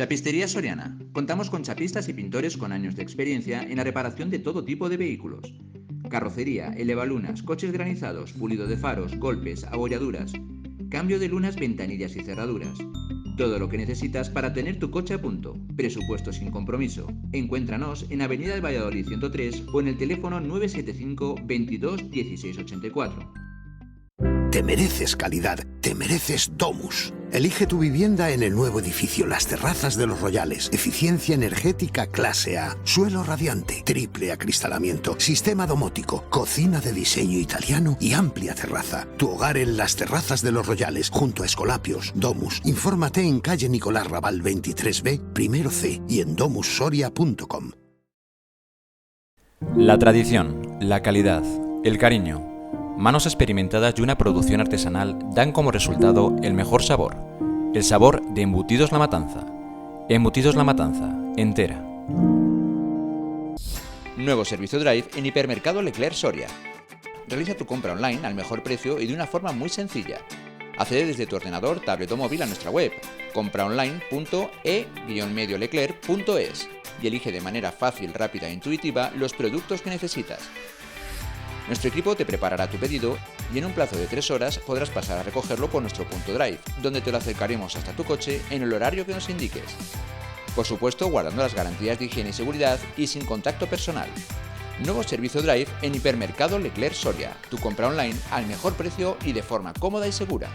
Chapistería Soriana. Contamos con chapistas y pintores con años de experiencia en la reparación de todo tipo de vehículos. Carrocería, elevalunas, coches granizados, pulido de faros, golpes, abolladuras, cambio de lunas, ventanillas y cerraduras. Todo lo que necesitas para tener tu coche a punto. Presupuesto sin compromiso. Encuéntranos en Avenida de Valladolid 103 o en el teléfono 975 22 16 84. Te mereces calidad, te mereces Domus. Elige tu vivienda en el nuevo edificio Las Terrazas de los Royales. Eficiencia energética clase A, suelo radiante, triple acristalamiento, sistema domótico, cocina de diseño italiano y amplia terraza. Tu hogar en Las Terrazas de los Royales, junto a Escolapios. Domus. Infórmate en calle Nicolás Raval 23B, primero C y en domussoria.com. La tradición, la calidad, el cariño, manos experimentadas y una producción artesanal dan como resultado el mejor sabor. El sabor de Embutidos La Matanza. Embutidos La Matanza, entera. Nuevo servicio Drive en Hipermercado Leclerc Soria. Realiza tu compra online al mejor precio y de una forma muy sencilla. Accede desde tu ordenador, tablet o móvil a nuestra web, compraonline.e-medioleclerc.es y elige de manera fácil, rápida e intuitiva los productos que necesitas. Nuestro equipo te preparará tu pedido y en un plazo de 3 horas podrás pasar a recogerlo por nuestro punto Drive, donde te lo acercaremos hasta tu coche en el horario que nos indiques. Por supuesto, guardando las garantías de higiene y seguridad y sin contacto personal. Nuevo servicio Drive en Hipermercado Leclerc Soria. Tu compra online al mejor precio y de forma cómoda y segura.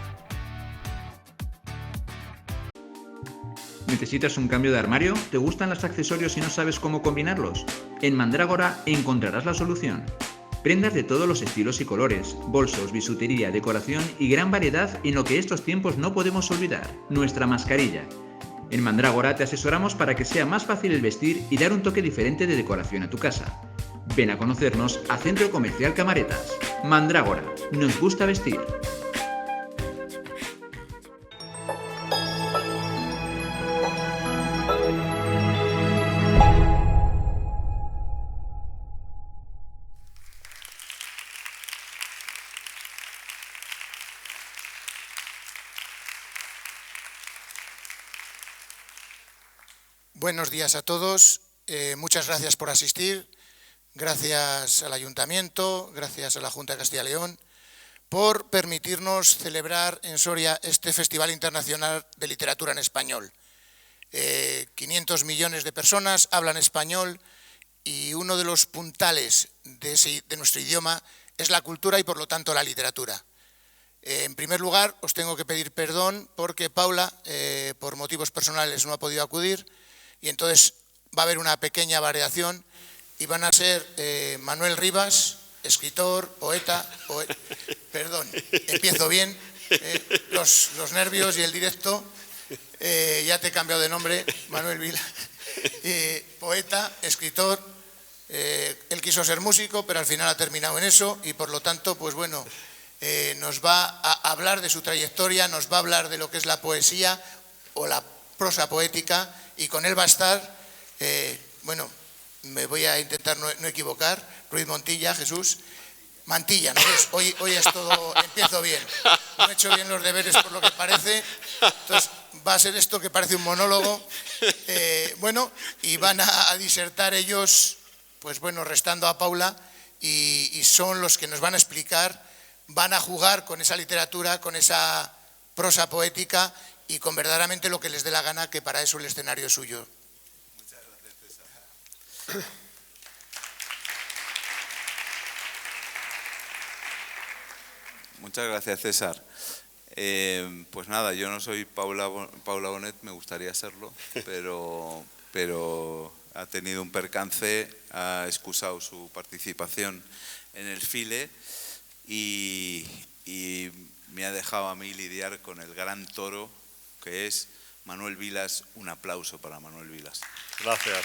¿Necesitas un cambio de armario? ¿Te gustan los accesorios y no sabes cómo combinarlos? En Mandrágora encontrarás la solución. Prendas de todos los estilos y colores, bolsos, bisutería, decoración y gran variedad en lo que estos tiempos no podemos olvidar, nuestra mascarilla. En Mandrágora te asesoramos para que sea más fácil el vestir y dar un toque diferente de decoración a tu casa. Ven a conocernos a Centro Comercial Camaretas. Mandrágora, nos gusta vestir. Buenos días a todos, muchas gracias por asistir, gracias al Ayuntamiento, gracias a la Junta de Castilla y León por permitirnos celebrar en Soria este Festival Internacional de Literatura en Español. 500 millones de personas hablan español y uno de los puntales de nuestro idioma es la cultura y por lo tanto la literatura. En primer lugar, os tengo que pedir perdón porque Paula, por motivos personales, no ha podido acudir. Y entonces va a haber una pequeña variación y van a ser Manuel Rivas, escritor, poeta, perdón, empiezo bien, los nervios y el directo, ya te he cambiado de nombre, Manuel Vila, poeta, escritor, él quiso ser músico, pero al final ha terminado en eso y por lo tanto, pues bueno, nos va a hablar de su trayectoria, nos va a hablar de lo que es la poesía o la prosa poética. Y con él va a estar, bueno, me voy a intentar no equivocar, Ruiz Montilla, Jesús, Mantilla, ¿no ves? Hoy es todo, empiezo bien, no he hecho bien los deberes por lo que parece, entonces va a ser esto que parece un monólogo, bueno, y van a disertar ellos, pues bueno, restando a Paula, y son los que nos van a explicar, van a jugar con esa literatura, con esa prosa poética, y con verdaderamente lo que les dé la gana, que para eso el escenario es suyo. Muchas gracias, César. Muchas gracias, César. Pues nada, yo no soy Paula Bonet, me gustaría serlo, pero ha tenido un percance, ha excusado su participación en el FILE y me ha dejado a mí lidiar con el gran toro que es Manuel Vilas. Un aplauso para Manuel Vilas. Gracias.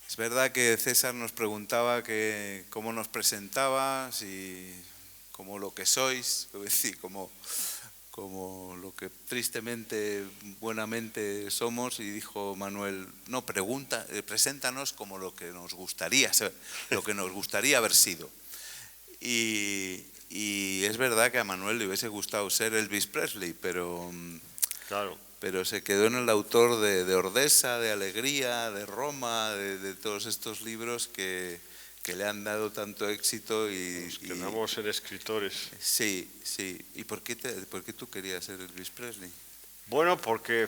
Es verdad que César nos preguntaba que cómo nos presentaba, si como lo que sois, es decir, como lo que tristemente, buenamente somos, y dijo Manuel, no, preséntanos como lo que nos gustaría ser, lo que nos gustaría haber sido. Y es verdad que a Manuel le hubiese gustado ser Elvis Presley, pero, Claro. pero se quedó en el autor de Ordesa, de Alegría, de Roma, de todos estos libros que le han dado tanto éxito. Nos quedamos en escritores. Sí, sí. ¿Y por qué tú querías ser Elvis Presley? Bueno, porque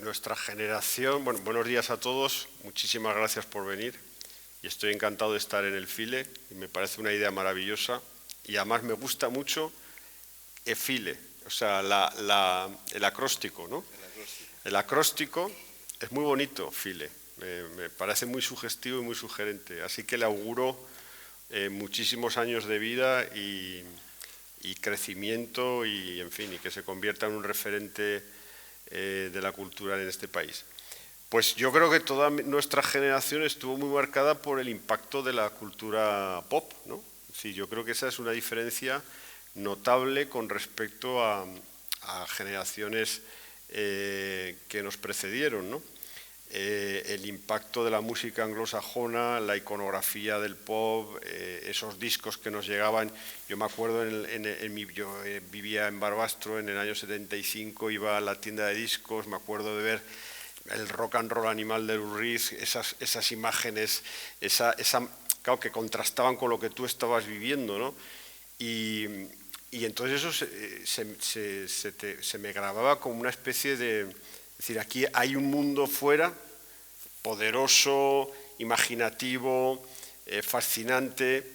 nuestra generación, buenos días a todos, muchísimas gracias por venir y estoy encantado de estar en el File y me parece una idea maravillosa y además me gusta mucho File, o sea, el acróstico, ¿no? El acróstico es muy bonito, File, me parece muy sugestivo y muy sugerente, así que le auguro muchísimos años de vida y crecimiento y, en fin, y que se convierta en un referente de la cultura en este país. Pues yo creo que toda nuestra generación estuvo muy marcada por el impacto de la cultura pop, ¿no? Sí, yo creo que esa es una diferencia notable con respecto a generaciones que nos precedieron, ¿no? El impacto de la música anglosajona, la iconografía del pop, esos discos que nos llegaban. Yo me acuerdo, yo vivía en Barbastro en el año 75, iba a la tienda de discos, me acuerdo de ver el rock and roll animal de Lou Reed, esas imágenes, claro, que contrastaban con lo que tú estabas viviendo, ¿no? Y entonces eso se me grababa como una especie de... Es decir, aquí hay un mundo fuera, poderoso, imaginativo, fascinante,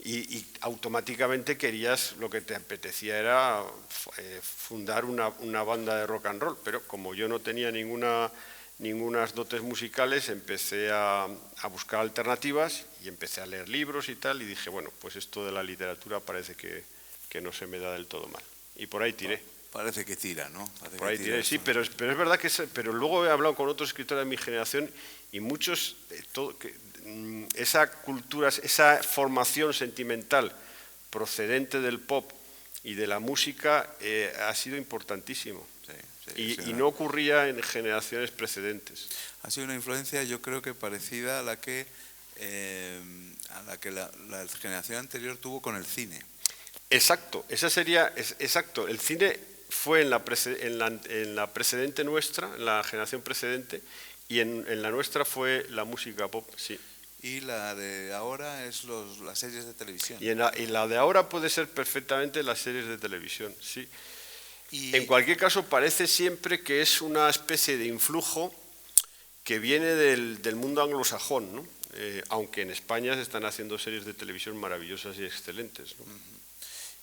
y automáticamente lo que te apetecía era fundar una banda de rock and roll, pero como yo no tenía ningunas dotes musicales, empecé a buscar alternativas y empecé a leer libros y tal, y dije, bueno, pues esto de la literatura parece que no se me da del todo mal. Y por ahí tiré. Parece que tira, ¿no? Por ahí tiré, sí, pero es verdad pero luego he hablado con otros escritores de mi generación y muchos, esa cultura, esa formación sentimental procedente del pop y de la música ha sido importantísimo. Sí, y no ocurría en generaciones precedentes. Ha sido una influencia, yo creo que parecida a la que la generación anterior tuvo con el cine. Exacto, exacto. El cine fue en la precedente nuestra, en la generación precedente, y en la nuestra fue la música pop, sí. Y la de ahora es las series de televisión. Y la de ahora puede ser perfectamente las series de televisión, sí. En cualquier caso, parece siempre que es una especie de influjo que viene del mundo anglosajón, ¿no? Aunque en España se están haciendo series de televisión maravillosas y excelentes, ¿no?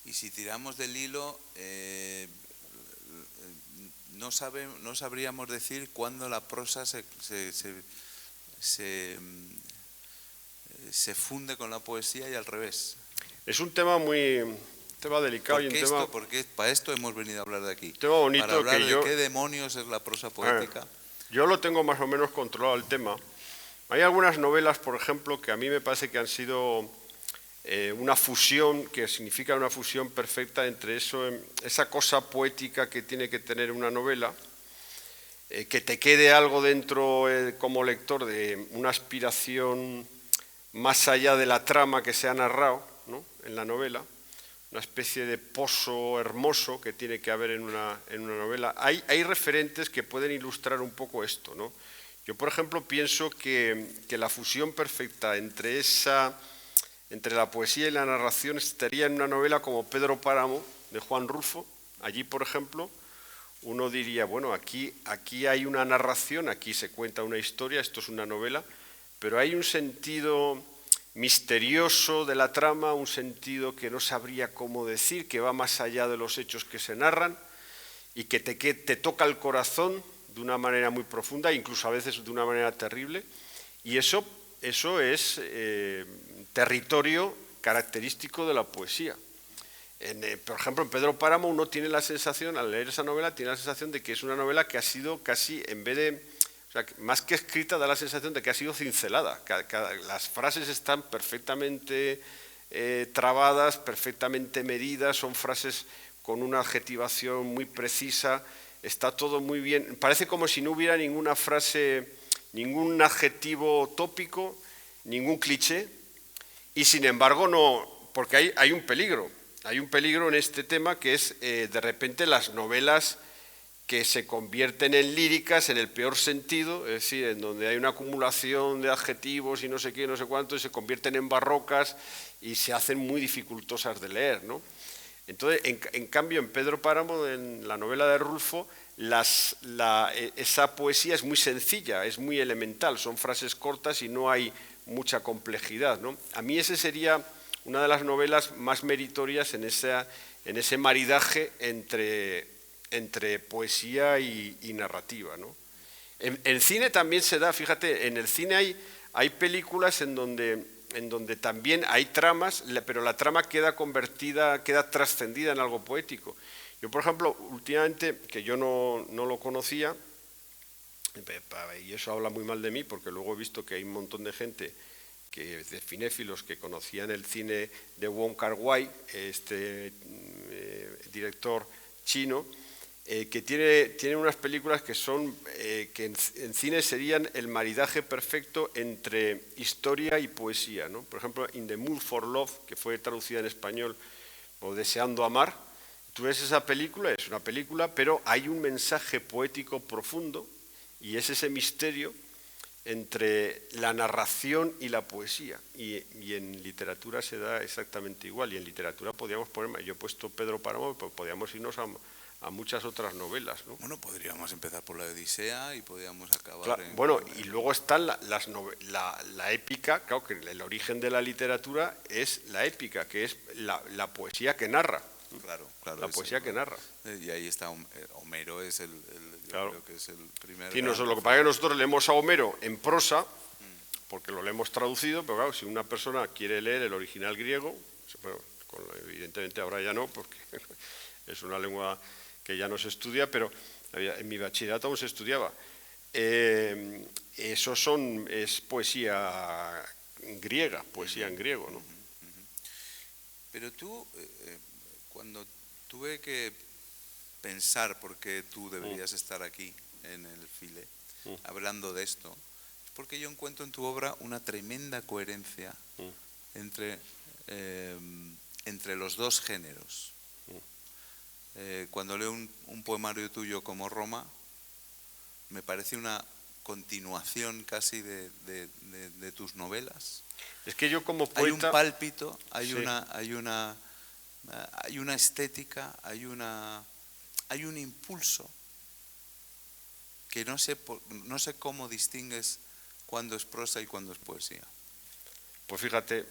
Y si tiramos del hilo, no sabríamos decir cuándo la prosa se funde con la poesía y al revés. Es un tema delicado y un tema... Porque para esto hemos venido a hablar de aquí. Tema bonito, para hablar de qué demonios es la prosa poética. Yo lo tengo más o menos controlado el tema. Hay algunas novelas, por ejemplo, que a mí me parece que han sido una fusión, que significa una fusión perfecta entre esa cosa poética que tiene que tener una novela, que te quede algo dentro como lector de una aspiración más allá de la trama que se ha narrado, ¿no?, en la novela, una especie de pozo hermoso que tiene que haber en una novela. Hay referentes que pueden ilustrar un poco esto, ¿no? Yo, por ejemplo, pienso que la fusión perfecta entre la poesía y la narración estaría en una novela como Pedro Páramo, de Juan Rulfo. Allí, por ejemplo, uno diría, bueno, aquí hay una narración, aquí se cuenta una historia, esto es una novela, pero hay un sentido misterioso de la trama, un sentido que no sabría cómo decir, que va más allá de los hechos que se narran y que te toca el corazón de una manera muy profunda, incluso a veces de una manera terrible, y eso es territorio característico de la poesía. Por ejemplo, en Pedro Páramo uno tiene la sensación, al leer esa novela, tiene la sensación de que es una novela que ha sido casi, en vez de, o sea, más que escrita, da la sensación de que ha sido cincelada. Las frases están perfectamente trabadas, perfectamente medidas, son frases con una adjetivación muy precisa, está todo muy bien. Parece como si no hubiera ninguna frase, ningún adjetivo tópico, ningún cliché, y sin embargo no, porque hay un peligro. hay un peligro en este tema que es de repente las novelas que se convierten en líricas en el peor sentido, es decir, en donde hay una acumulación de adjetivos y no sé qué, no sé cuánto, y se convierten en barrocas y se hacen muy dificultosas de leer, ¿no? Entonces, en cambio, en Pedro Páramo, en la novela de Rulfo, esa poesía es muy sencilla, es muy elemental, son frases cortas y no hay mucha complejidad, ¿no? A mí ese sería una de las novelas más meritorias en ese maridaje entre poesía y narrativa, ¿no? En cine también se da, fíjate, en el cine hay películas en donde también hay tramas, pero la trama queda trascendida en algo poético. Yo, por ejemplo, últimamente, que yo no lo conocía, y eso habla muy mal de mí, porque luego he visto que hay un montón de gente, de cinéfilos, que conocían el cine de Wong Kar-wai, este director chino, que tiene unas películas que en cine serían el maridaje perfecto entre historia y poesía, ¿no? Por ejemplo, In the Mood for Love, que fue traducida en español, o Deseando Amar. Tú ves esa película, es una película, pero hay un mensaje poético profundo, y es ese misterio entre la narración y la poesía. Y en literatura se da exactamente igual, y en literatura podríamos poner, yo he puesto Pedro Páramo, pero podríamos irnos a muchas otras novelas, ¿no? Bueno, podríamos empezar por la Odisea y podríamos acabar claro, bueno, y luego está la épica, claro que el origen de la literatura es la épica, que es la poesía que narra. Claro, la poesía que narra. Y ahí está Homero, es claro. Creo que es el primer. Sí, lo que pasa es que nosotros leemos a Homero en prosa, porque lo leemos traducido, pero claro, si una persona quiere leer el original griego, bueno, evidentemente ahora ya no, porque es una lengua que ya no se estudia, pero en mi bachillerato aún se estudiaba. Eso es poesía griega, poesía en griego, ¿no? Pero tú, cuando tuve que pensar por qué tú deberías estar aquí en el File, hablando de esto, es porque yo encuentro en tu obra una tremenda coherencia entre los dos géneros. Cuando leo un poemario tuyo como Roma, me parece una continuación casi de tus novelas. Es que yo como poeta... Hay un pálpito, hay sí. una estética, hay un impulso que no sé cómo distingues cuándo es prosa y cuándo es poesía. Pues fíjate,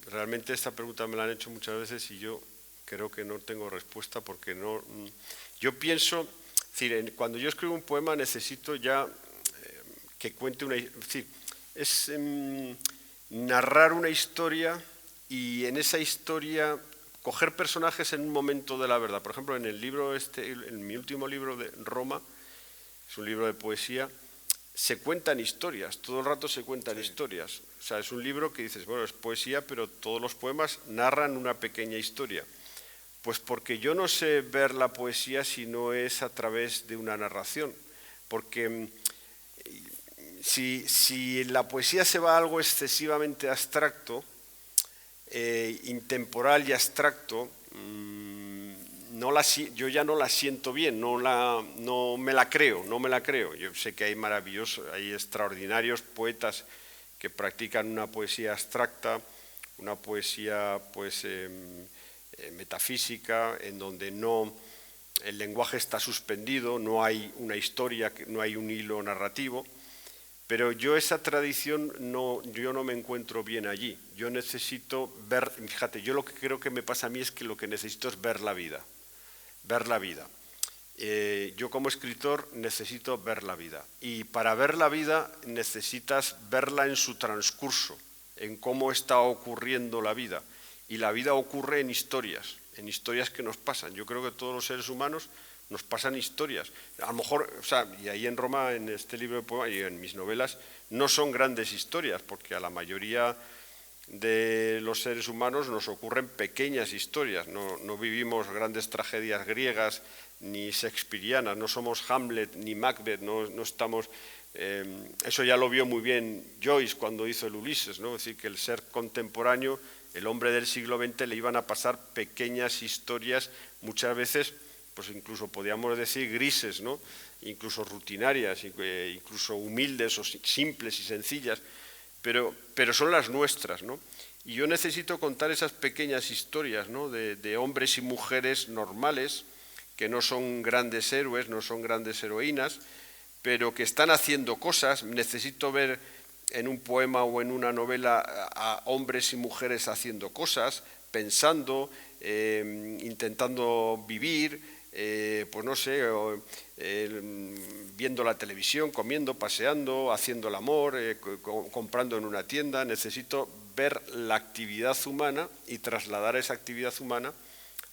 realmente esta pregunta me la han hecho muchas veces y yo creo que no tengo respuesta porque no... Yo pienso, es decir, cuando yo escribo un poema necesito ya que cuente una... Es decir, es narrar una historia y en esa historia coger personajes en un momento de la verdad. Por ejemplo, en el libro en mi último libro de Roma, es un libro de poesía, se cuentan historias, todo el rato se cuentan historias. O sea, es un libro que dices, bueno, es poesía, pero todos los poemas narran una pequeña historia. Pues porque yo no sé ver la poesía si no es a través de una narración. Porque si en la poesía se va a algo excesivamente abstracto, intemporal y abstracto, yo ya no la siento bien, no me la creo. Yo sé que hay extraordinarios poetas que practican una poesía abstracta, una poesía pues metafísica, en donde el lenguaje está suspendido, no hay una historia, no hay un hilo narrativo. Pero yo esa tradición yo no me encuentro bien allí. Yo necesito ver, fíjate, yo lo que creo que me pasa a mí es que lo que necesito es ver la vida. Yo como escritor necesito ver la vida. Y para ver la vida necesitas verla en su transcurso, en cómo está ocurriendo la vida. Y la vida ocurre en historias que nos pasan. Yo creo que todos los seres humanos nos pasan historias. A lo mejor, y ahí en Roma, en este libro de poemas y en mis novelas, no son grandes historias, porque a la mayoría de los seres humanos nos ocurren pequeñas historias. No vivimos grandes tragedias griegas ni shakespearianas, no somos Hamlet ni Macbeth, no estamos... eso ya lo vio muy bien Joyce cuando hizo el Ulises, ¿no? Es decir, que el ser contemporáneo el hombre del siglo XX le iban a pasar pequeñas historias, muchas veces, pues incluso podríamos decir grises, ¿no? Incluso rutinarias, incluso humildes o simples y sencillas, pero son las nuestras, ¿no? Y yo necesito contar esas pequeñas historias, ¿no? de hombres y mujeres normales, que no son grandes héroes, no son grandes heroínas, pero que están haciendo cosas. Necesito ver en un poema o en una novela a hombres y mujeres haciendo cosas, pensando, intentando vivir, pues no sé, viendo la televisión, comiendo, paseando, haciendo el amor, comprando en una tienda. Necesito ver la actividad humana y trasladar esa actividad humana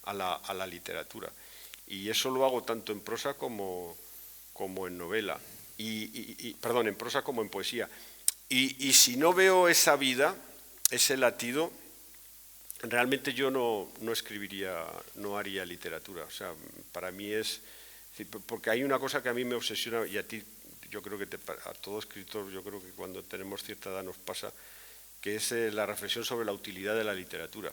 a la literatura. Y eso lo hago tanto en prosa como en novela, perdón, en prosa como en poesía. Y si no veo esa vida, ese latido, realmente yo no escribiría, no haría literatura. O sea, para mí es... Porque hay una cosa que a mí me obsesiona, y a ti, yo creo que a todo escritor, yo creo que cuando tenemos cierta edad nos pasa, que es la reflexión sobre la utilidad de la literatura.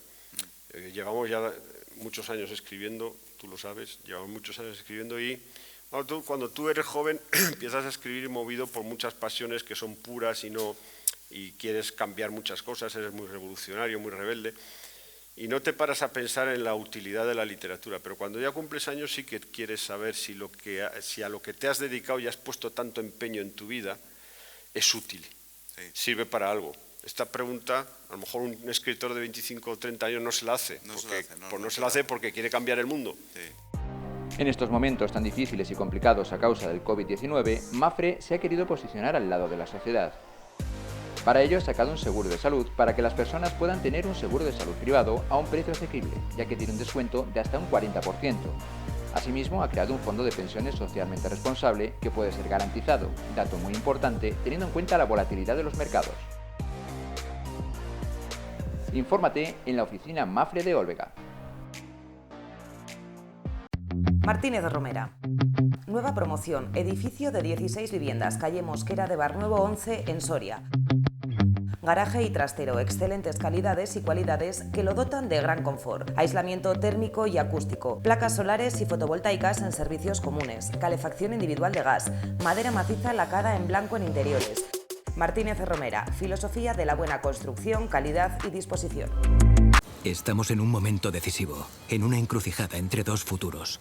Llevamos ya muchos años escribiendo, tú lo sabes, llevamos muchos años escribiendo y cuando tú eres joven empiezas a escribir movido por muchas pasiones que son puras y quieres cambiar muchas cosas, eres muy revolucionario, muy rebelde y no te paras a pensar en la utilidad de la literatura, pero cuando ya cumples años sí que quieres saber si a lo que te has dedicado y has puesto tanto empeño en tu vida es útil, sí, sirve para algo. Esta pregunta, a lo mejor un escritor de 25 o 30 años no se la hace, no se la hace porque quiere cambiar el mundo. Sí. En estos momentos tan difíciles y complicados a causa del COVID-19, Mapfre se ha querido posicionar al lado de la sociedad. Para ello ha sacado un seguro de salud para que las personas puedan tener un seguro de salud privado a un precio asequible, ya que tiene un descuento de hasta un 40%. Asimismo, ha creado un fondo de pensiones socialmente responsable que puede ser garantizado, dato muy importante teniendo en cuenta la volatilidad de los mercados. Infórmate en la oficina Mapfre de Olvega. Martínez Romera. Nueva promoción, edificio de 16 viviendas, calle Mosquera de Barnuevo 11 en Soria. Garaje y trastero, excelentes calidades y cualidades que lo dotan de gran confort. Aislamiento térmico y acústico, placas solares y fotovoltaicas en servicios comunes, calefacción individual de gas, madera maciza lacada en blanco en interiores. Martínez Romera, filosofía de la buena construcción, calidad y disposición. Estamos en un momento decisivo, en una encrucijada entre dos futuros.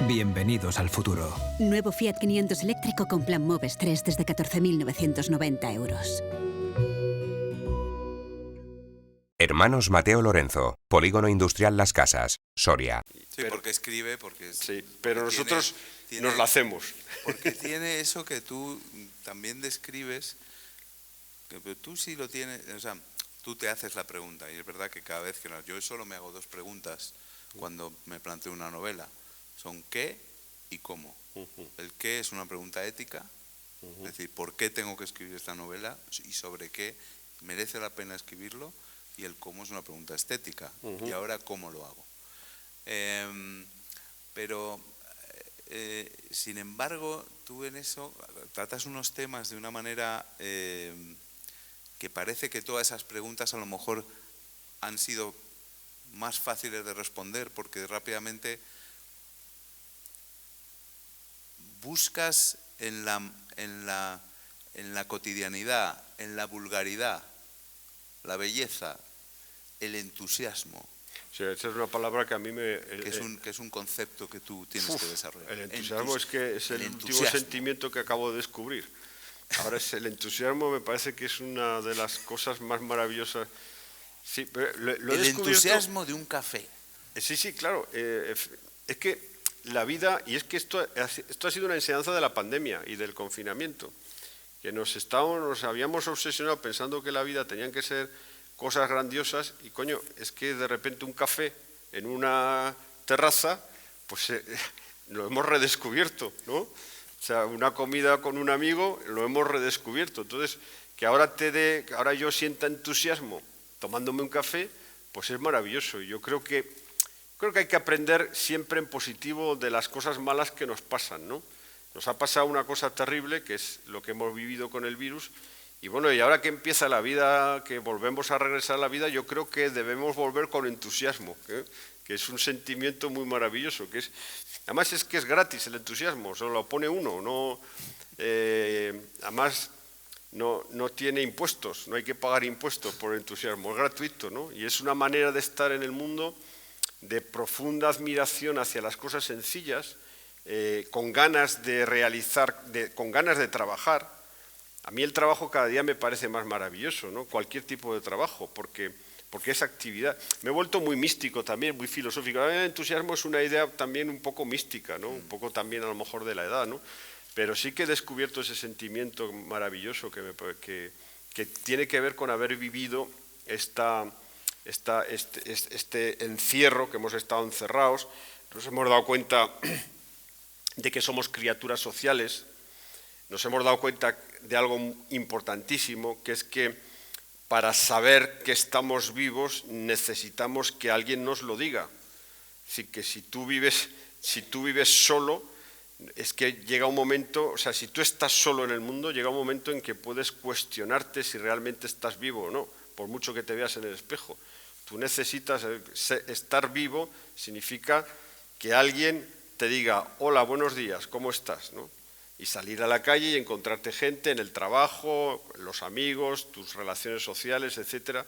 Bienvenidos al futuro. Nuevo Fiat 500 eléctrico con plan Moves 3 desde 14.990 euros. Hermanos Mateo Lorenzo, Polígono Industrial Las Casas, Soria. Sí, porque escribe, porque... Sí, pero nosotros nos la hacemos. Porque tiene eso que tú también describes, que tú sí lo tienes, o sea, tú te haces la pregunta, y es verdad que cada vez que yo solo me hago dos preguntas cuando me planteo una novela. Son qué y cómo. El qué es una pregunta ética, es decir, ¿por qué tengo que escribir esta novela y sobre qué merece la pena escribirlo? Y el cómo es una pregunta estética. Y ahora, ¿cómo lo hago? Sin embargo, tú en eso tratas unos temas de una manera que parece que todas esas preguntas a lo mejor han sido más fáciles de responder porque rápidamente buscas en la cotidianidad, en la vulgaridad, la belleza, el entusiasmo. Sí, esa es una palabra que a mí me... que es un concepto que tú tienes que desarrollar. El entusiasmo es el último sentimiento que acabo de descubrir. Ahora, el entusiasmo me parece que es una de las cosas más maravillosas. Sí, pero el entusiasmo de un café. Sí, claro. Es que la vida, y es que esto ha sido una enseñanza de la pandemia y del confinamiento, que nos habíamos obsesionado pensando que la vida tenían que ser cosas grandiosas y coño, es que de repente un café en una terraza, pues lo hemos redescubierto, ¿no? O sea, una comida con un amigo lo hemos redescubierto. Entonces, que ahora yo sienta entusiasmo tomándome un café, pues es maravilloso. Y yo creo que hay que aprender siempre en positivo de las cosas malas que nos pasan, ¿no? Nos ha pasado una cosa terrible, que es lo que hemos vivido con el virus, y bueno, y ahora que empieza la vida, que volvemos a regresar a la vida, yo creo que debemos volver con entusiasmo, que es un sentimiento muy maravilloso, además es que es gratis el entusiasmo, solo lo pone uno, no, además no tiene impuestos, no hay que pagar impuestos por el entusiasmo, es gratuito, ¿no? Y es una manera de estar en el mundo de profunda admiración hacia las cosas sencillas, con ganas de realizar, con ganas de trabajar. A mí el trabajo cada día me parece más maravilloso, ¿no? Cualquier tipo de trabajo, porque es actividad. Me he vuelto muy místico también, muy filosófico. El entusiasmo es una idea también un poco mística, ¿no? Un poco también a lo mejor de la edad, ¿no? Pero sí que he descubierto ese sentimiento maravilloso que tiene que ver con haber vivido este encierro, que hemos estado encerrados. Nos hemos dado cuenta de que somos criaturas sociales. Nos hemos dado cuenta de algo importantísimo, que es que para saber que estamos vivos necesitamos que alguien nos lo diga. Así que si tú vives solo, es que llega un momento, o sea, si tú estás solo en el mundo, llega un momento en que puedes cuestionarte si realmente estás vivo o no, por mucho que te veas en el espejo. Tú necesitas estar vivo, significa que alguien te diga, hola, buenos días, ¿cómo estás?, ¿no? Y salir a la calle y encontrarte gente en el trabajo, los amigos, tus relaciones sociales, etc.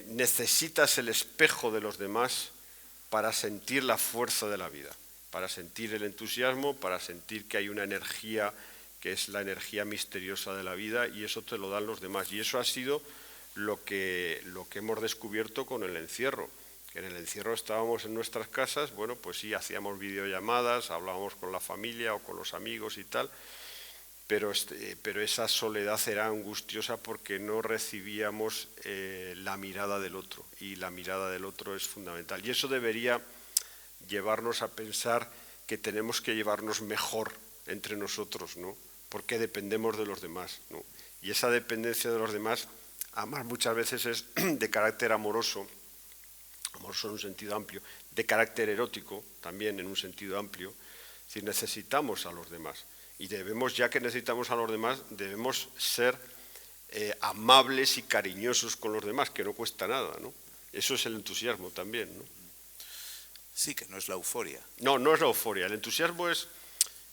Necesitas el espejo de los demás para sentir la fuerza de la vida, para sentir el entusiasmo, para sentir que hay una energía que es la energía misteriosa de la vida, y eso te lo dan los demás. Y eso ha sido lo que hemos descubierto con el encierro. En el encierro estábamos en nuestras casas, bueno, pues sí, hacíamos videollamadas, hablábamos con la familia o con los amigos y tal, pero esa soledad era angustiosa porque no recibíamos la mirada del otro, y la mirada del otro es fundamental. Y eso debería llevarnos a pensar que tenemos que llevarnos mejor entre nosotros, ¿no? Porque dependemos de los demás, ¿no? Y esa dependencia de los demás, además muchas veces es de carácter amoroso en un sentido amplio, de carácter erótico también en un sentido amplio. Es decir, necesitamos a los demás, y ya que necesitamos a los demás, debemos ser amables y cariñosos con los demás, que no cuesta nada, ¿no? Eso es el entusiasmo también, ¿no? Sí, que no es la euforia. No es la euforia. El entusiasmo es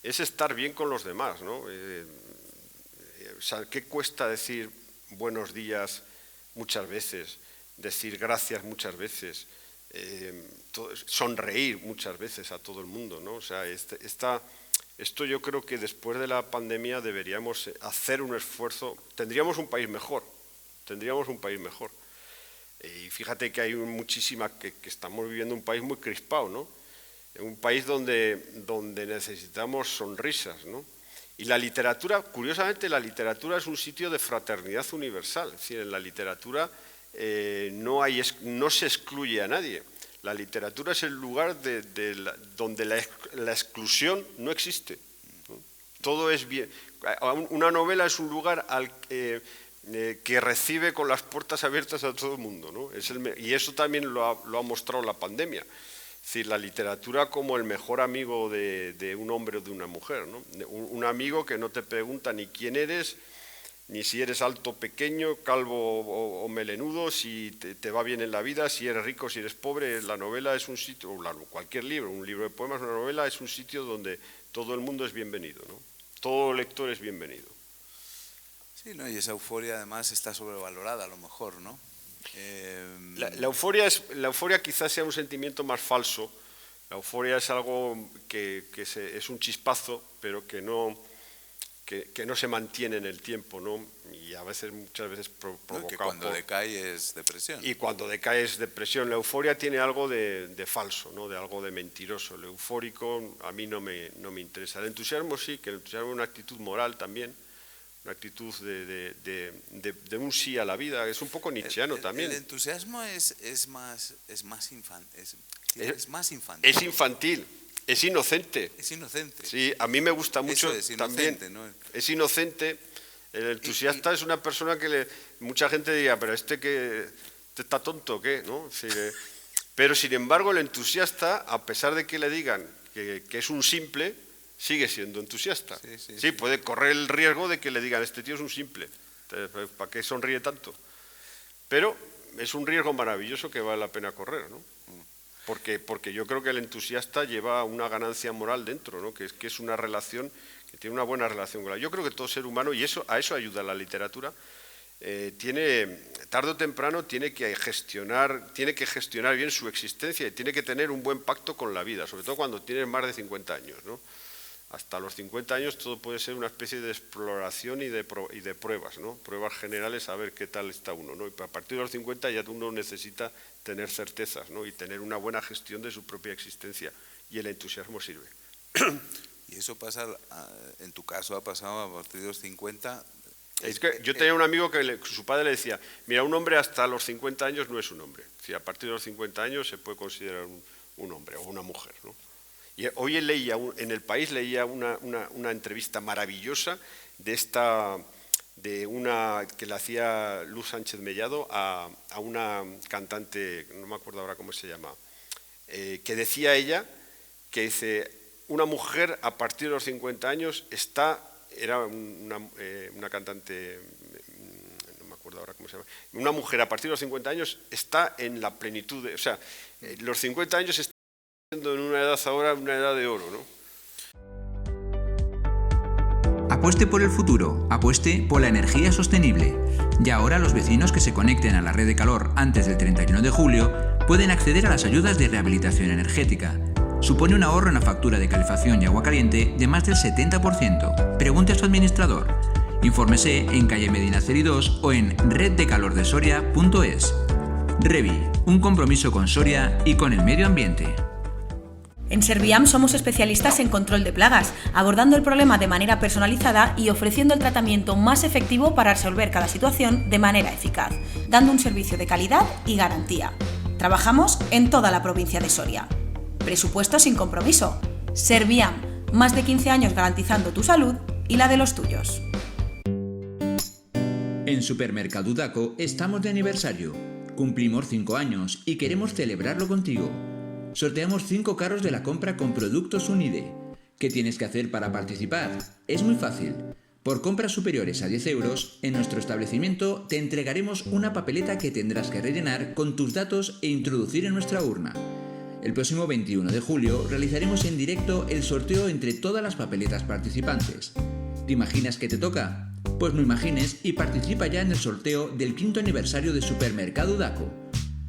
estar bien con los demás, ¿no? O sea, ¿qué cuesta decir buenos días muchas veces, decir gracias muchas veces, sonreír muchas veces a todo el mundo, ¿no? O sea, esto yo creo que después de la pandemia deberíamos hacer un esfuerzo. Tendríamos un país mejor. Y fíjate que hay que estamos viviendo un país muy crispado, ¿no? Un país donde necesitamos sonrisas, ¿no? Y la literatura, curiosamente, la literatura es un sitio de fraternidad universal. Es decir, en la literatura no se excluye a nadie. La literatura es el lugar donde la exclusión no existe, ¿no? Todo es bien. Una novela es un lugar que recibe con las puertas abiertas a todo el mundo, ¿no? Y eso también lo ha mostrado la pandemia. Es decir, la literatura como el mejor amigo de un hombre o de una mujer, ¿no? Un amigo que no te pregunta ni quién eres, ni si eres alto o pequeño, calvo o melenudo, si te va bien en la vida, si eres rico, si eres pobre. La novela es un sitio, cualquier libro, un libro de poemas, una novela, es un sitio donde todo el mundo es bienvenido, ¿no? Todo lector es bienvenido. Sí, ¿no? Y esa euforia además está sobrevalorada a lo mejor, ¿no? La euforia quizás sea un sentimiento más falso. La euforia es algo que es un chispazo, pero que no se mantiene en el tiempo, ¿no? Y muchas veces provoca que cuando decae es depresión. Y cuando decae es depresión. La euforia tiene algo de falso, ¿no? De algo de mentiroso. El eufórico a mí no me interesa. El entusiasmo sí, que el entusiasmo es una actitud moral también, una actitud de un sí a la vida. Es un poco nietzscheano también. El entusiasmo es más infantil. Es infantil. Es inocente. Es inocente. Sí, a mí me gusta mucho es inocente, también. ¿no? Es inocente, El entusiasta es una persona que mucha gente diría, pero que está tonto, ¿qué? ¿No? Pero sin embargo el entusiasta, a pesar de que le digan que es un simple, sigue siendo entusiasta. Sí, puede correr el riesgo de que le digan, este tío es un simple, ¿para qué sonríe tanto? Pero es un riesgo maravilloso que vale la pena correr, ¿no? Porque yo creo que el entusiasta lleva una ganancia moral dentro, ¿no? Que es una relación, que tiene una buena relación con la... Yo creo que todo ser humano, y a eso ayuda la literatura, tarde o temprano tiene que gestionar bien su existencia y tiene que tener un buen pacto con la vida, sobre todo cuando tienes más de 50 años, ¿no? Hasta los 50 años todo puede ser una especie de exploración y de pruebas, ¿no? Pruebas generales a ver qué tal está uno, ¿no? Y a partir de los 50 ya uno necesita tener certezas, ¿no? Y tener una buena gestión de su propia existencia, y el entusiasmo sirve. Y eso pasa, en tu caso ha pasado a partir de los 50... Es que yo tenía un amigo que su padre le decía, mira, un hombre hasta los 50 años no es un hombre. Si a partir de los 50 años se puede considerar un hombre o una mujer, ¿no? Y hoy en El País leía una entrevista maravillosa de una que le hacía Luz Sánchez Mellado a una cantante, no me acuerdo ahora cómo se llama, que decía ella que dice, una mujer a partir de los 50 años era una cantante, no me acuerdo ahora cómo se llama, una mujer a partir de los 50 años está en la plenitud, o sea, los 50 años están en una edad ahora, una edad de oro, ¿no? Apueste por el futuro, apueste por la energía sostenible. Y ahora los vecinos que se conecten a la red de calor antes del 31 de julio pueden acceder a las ayudas de rehabilitación energética. Supone un ahorro en la factura de calefacción y agua caliente de más del 70%. Pregunte a su administrador. Infórmese en calle Medina Ceri 2 o en reddecalordesoria.es. Revi, un compromiso con Soria y con el medio ambiente. En Serviam somos especialistas en control de plagas, abordando el problema de manera personalizada y ofreciendo el tratamiento más efectivo para resolver cada situación de manera eficaz, dando un servicio de calidad y garantía. Trabajamos en toda la provincia de Soria. Presupuesto sin compromiso. Serviam, más de 15 años garantizando tu salud y la de los tuyos. En Supermercado Daco estamos de aniversario. Cumplimos 5 años y queremos celebrarlo contigo. Sorteamos 5 carros de la compra con productos Unide. ¿Qué tienes que hacer para participar? Es muy fácil. Por compras superiores a 10 euros, en nuestro establecimiento te entregaremos una papeleta que tendrás que rellenar con tus datos e introducir en nuestra urna. El próximo 21 de julio realizaremos en directo el sorteo entre todas las papeletas participantes. ¿Te imaginas que te toca? Pues no imagines y participa ya en el sorteo del 5º aniversario de Supermercado Daco.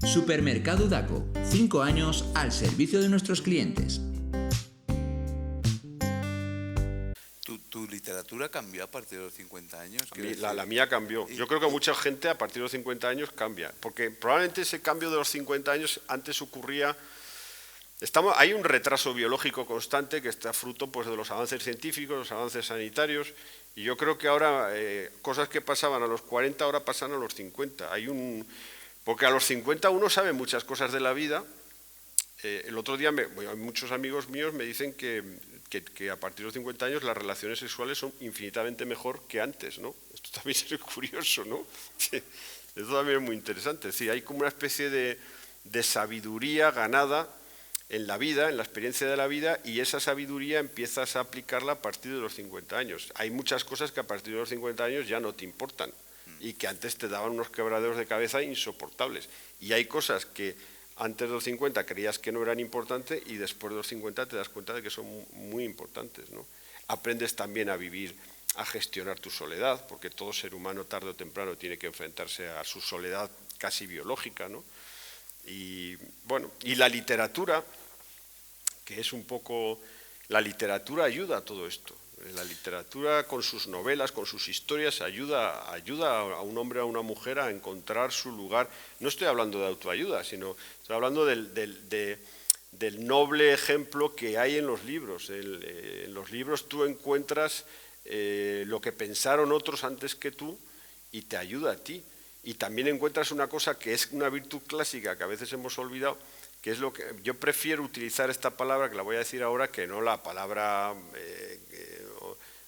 Supermercado Daco, 5 años al servicio de nuestros clientes. ¿Tu literatura cambió a partir de los 50 años? La mía cambió. Yo creo que mucha gente a partir de los 50 años cambia, porque probablemente ese cambio de los 50 años antes ocurría... Hay un retraso biológico constante que está fruto pues, de los avances científicos, los avances sanitarios, y yo creo que ahora cosas que pasaban a los 40 ahora pasan a los 50. Porque a los 50 uno sabe muchas cosas de la vida. El otro día muchos amigos míos me dicen que a partir de los 50 años las relaciones sexuales son infinitamente mejor que antes, ¿no? Esto también es curioso, ¿no? Esto también es muy interesante. Es decir, hay como una especie de sabiduría ganada en la vida, en la experiencia de la vida, y esa sabiduría empiezas a aplicarla a partir de los 50 años. Hay muchas cosas que a partir de los 50 años ya no te importan y que antes te daban unos quebraderos de cabeza insoportables. Y hay cosas que antes de los 50 creías que no eran importantes y después de los 50 te das cuenta de que son muy importantes, ¿no? Aprendes también a vivir, a gestionar tu soledad, porque todo ser humano tarde o temprano tiene que enfrentarse a su soledad casi biológica, ¿no? Y bueno, y la literatura, que es un poco... La literatura ayuda a todo esto. La literatura con sus novelas, con sus historias, ayuda a un hombre o a una mujer a encontrar su lugar. No estoy hablando de autoayuda, sino estoy hablando del noble ejemplo que hay en los libros. En los libros tú encuentras lo que pensaron otros antes que tú y te ayuda a ti. Y también encuentras una cosa que es una virtud clásica que a veces hemos olvidado, que es lo que yo prefiero utilizar esta palabra, que la voy a decir ahora, que no la palabra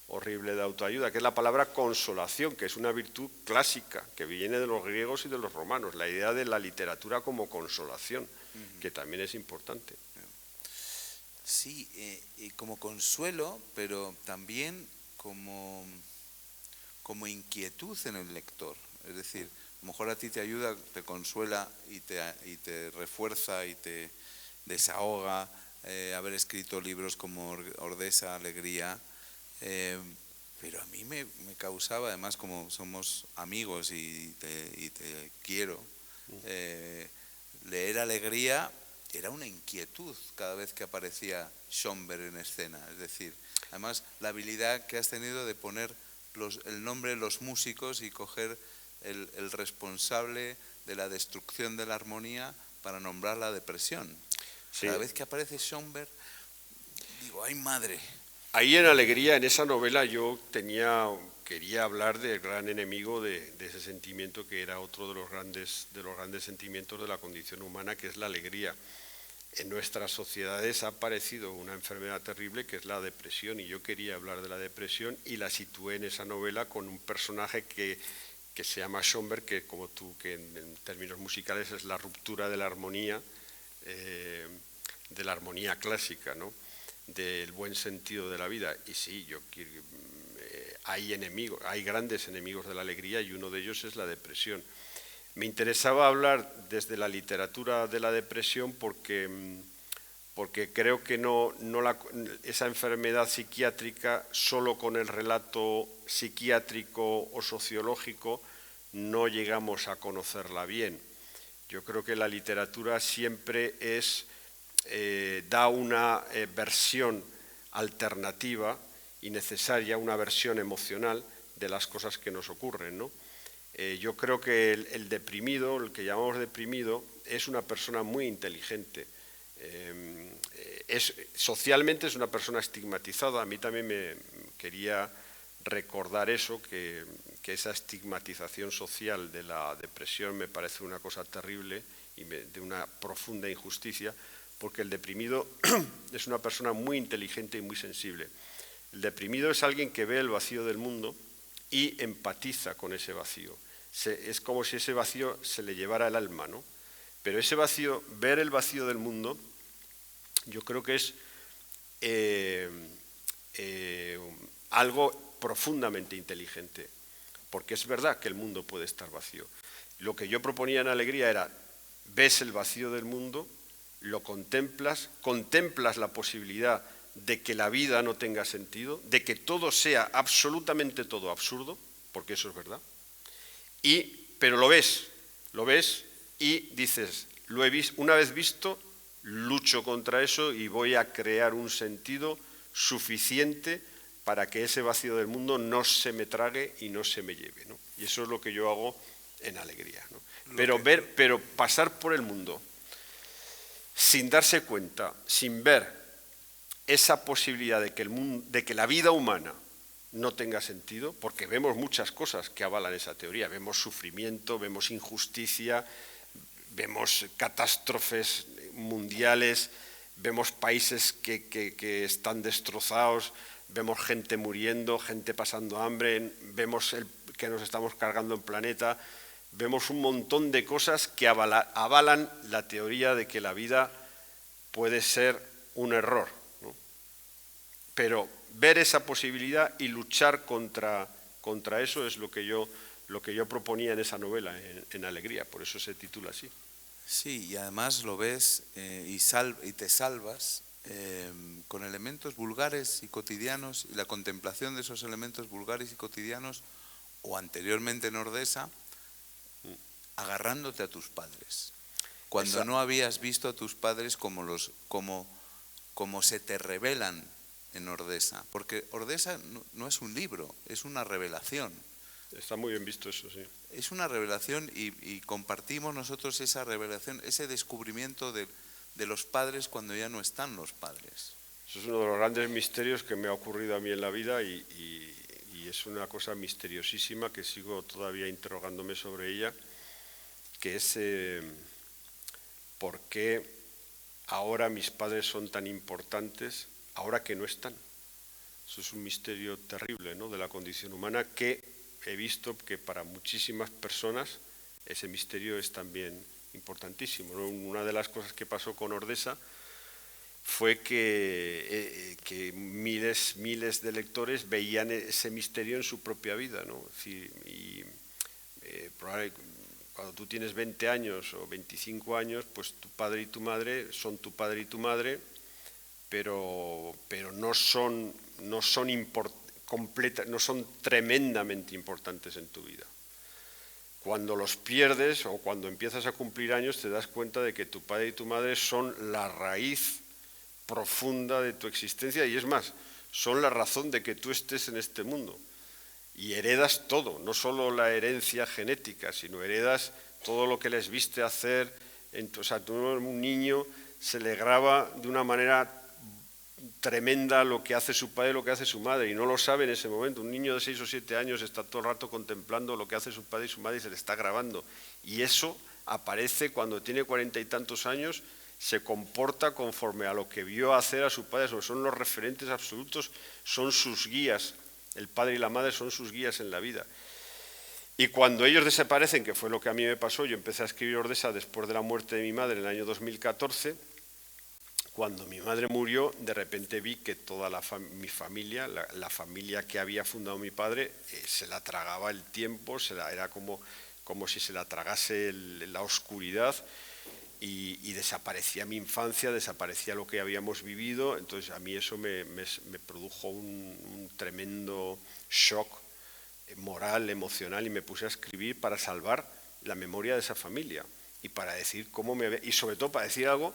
horrible de autoayuda, que es la palabra consolación, que es una virtud clásica, que viene de los griegos y de los romanos, la idea de la literatura como consolación, que también es importante. Sí, y como consuelo, pero también como inquietud en el lector. Es decir, a lo mejor a ti te ayuda, te consuela y te refuerza y te desahoga haber escrito libros como Ordesa, Alegría, pero a mí me causaba, además como somos amigos y te quiero, leer Alegría era una inquietud cada vez que aparecía Schomberg en escena. Es decir, además la habilidad que has tenido de poner el nombre de los músicos y coger el responsable de la destrucción de la armonía para nombrar la depresión. Sí. Cada vez que aparece Schomberg, digo, ¡ay madre! Ahí en Alegría, en esa novela, yo quería hablar del gran enemigo de ese sentimiento que era otro de los grandes sentimientos de la condición humana, que es la alegría. En nuestras sociedades ha aparecido una enfermedad terrible que es la depresión, y yo quería hablar de la depresión y la situé en esa novela con un personaje que se llama Schomberg, que como tú, que en términos musicales es la ruptura de la armonía clásica, ¿no? Del buen sentido de la vida. Y sí, hay grandes enemigos de la alegría y uno de ellos es la depresión. Me interesaba hablar desde la literatura de la depresión porque creo que esa enfermedad psiquiátrica solo con el relato psiquiátrico o sociológico no llegamos a conocerla bien. Yo creo que la literatura siempre da una versión alternativa y necesaria, una versión emocional de las cosas que nos ocurren, ¿no? Yo creo que el deprimido, el que llamamos deprimido, es una persona muy inteligente. Socialmente es una persona estigmatizada. A mí también me quería recordar eso, que esa estigmatización social de la depresión me parece una cosa terrible y de una profunda injusticia, porque el deprimido es una persona muy inteligente y muy sensible. El deprimido es alguien que ve el vacío del mundo y empatiza con ese vacío. Es como si ese vacío se le llevara el alma, ¿no? Pero ese vacío, ver el vacío del mundo, yo creo que es algo profundamente inteligente, porque es verdad que el mundo puede estar vacío. Lo que yo proponía en Alegría era, ves el vacío del mundo, lo contemplas la posibilidad de que la vida no tenga sentido, de que todo sea absolutamente todo absurdo, porque eso es verdad, pero lo ves y dices, lo he visto, una vez visto, lucho contra eso y voy a crear un sentido suficiente para que ese vacío del mundo no se me trague y no se me lleve, ¿no? Y eso es lo que yo hago en Alegría, ¿no? Pero pasar por el mundo sin darse cuenta, sin ver esa posibilidad de que la vida humana no tenga sentido, porque vemos muchas cosas que avalan esa teoría, vemos sufrimiento, vemos injusticia, vemos catástrofes mundiales, vemos países que están destrozados, vemos gente muriendo, gente pasando hambre, vemos que nos estamos cargando el planeta, vemos un montón de cosas que avalan la teoría de que la vida puede ser un error, ¿no? Pero ver esa posibilidad y luchar contra eso es lo que yo proponía en esa novela, en Alegría, por eso se titula así. Sí, y además lo ves y te salvas con elementos vulgares y cotidianos, y la contemplación de esos elementos vulgares y cotidianos, o anteriormente en Ordesa, agarrándote a tus padres, cuando no habías visto a tus padres como se te revelan en Ordesa, porque Ordesa no es un libro, es una revelación. Está muy bien visto eso, sí. Es una revelación y compartimos nosotros esa revelación, ese descubrimiento de los padres cuando ya no están los padres. Eso es uno de los grandes misterios que me ha ocurrido a mí en la vida y es una cosa misteriosísima que sigo todavía interrogándome sobre ella, que es por qué ahora mis padres son tan importantes, ahora que no están. Eso es un misterio terrible, ¿no?, de la condición humana, que he visto que para muchísimas personas ese misterio es también importantísimo, ¿no? Una de las cosas que pasó con Ordesa fue que miles de lectores veían ese misterio en su propia vida, ¿no? Es decir, probablemente cuando tú tienes 20 años o 25 años, pues tu padre y tu madre son tu padre y tu madre, pero no son tremendamente importantes en tu vida. Cuando los pierdes o cuando empiezas a cumplir años te das cuenta de que tu padre y tu madre son la raíz profunda de tu existencia y es más, son la razón de que tú estés en este mundo. Y heredas todo, no solo la herencia genética, sino heredas todo lo que les viste hacer. O sea, un niño se le graba de una manera tremenda lo que hace su padre y lo que hace su madre, y no lo sabe en ese momento. Un niño de 6 o 7 años está todo el rato contemplando lo que hace su padre y su madre y se le está grabando. Y eso aparece cuando tiene 40 y tantos años, se comporta conforme a lo que vio hacer a su padre. Son los referentes absolutos, son sus guías. El padre y la madre son sus guías en la vida. Y cuando ellos desaparecen, que fue lo que a mí me pasó, yo empecé a escribir Ordesa después de la muerte de mi madre en el año 2014, cuando mi madre murió, de repente vi que toda mi familia, la familia que había fundado mi padre, se la tragaba el tiempo, era como si se la tragase la oscuridad, y desaparecía mi infancia, desaparecía lo que habíamos vivido. Entonces a mí eso me produjo un tremendo shock moral, emocional, y me puse a escribir para salvar la memoria de esa familia y para decir y sobre todo para decir algo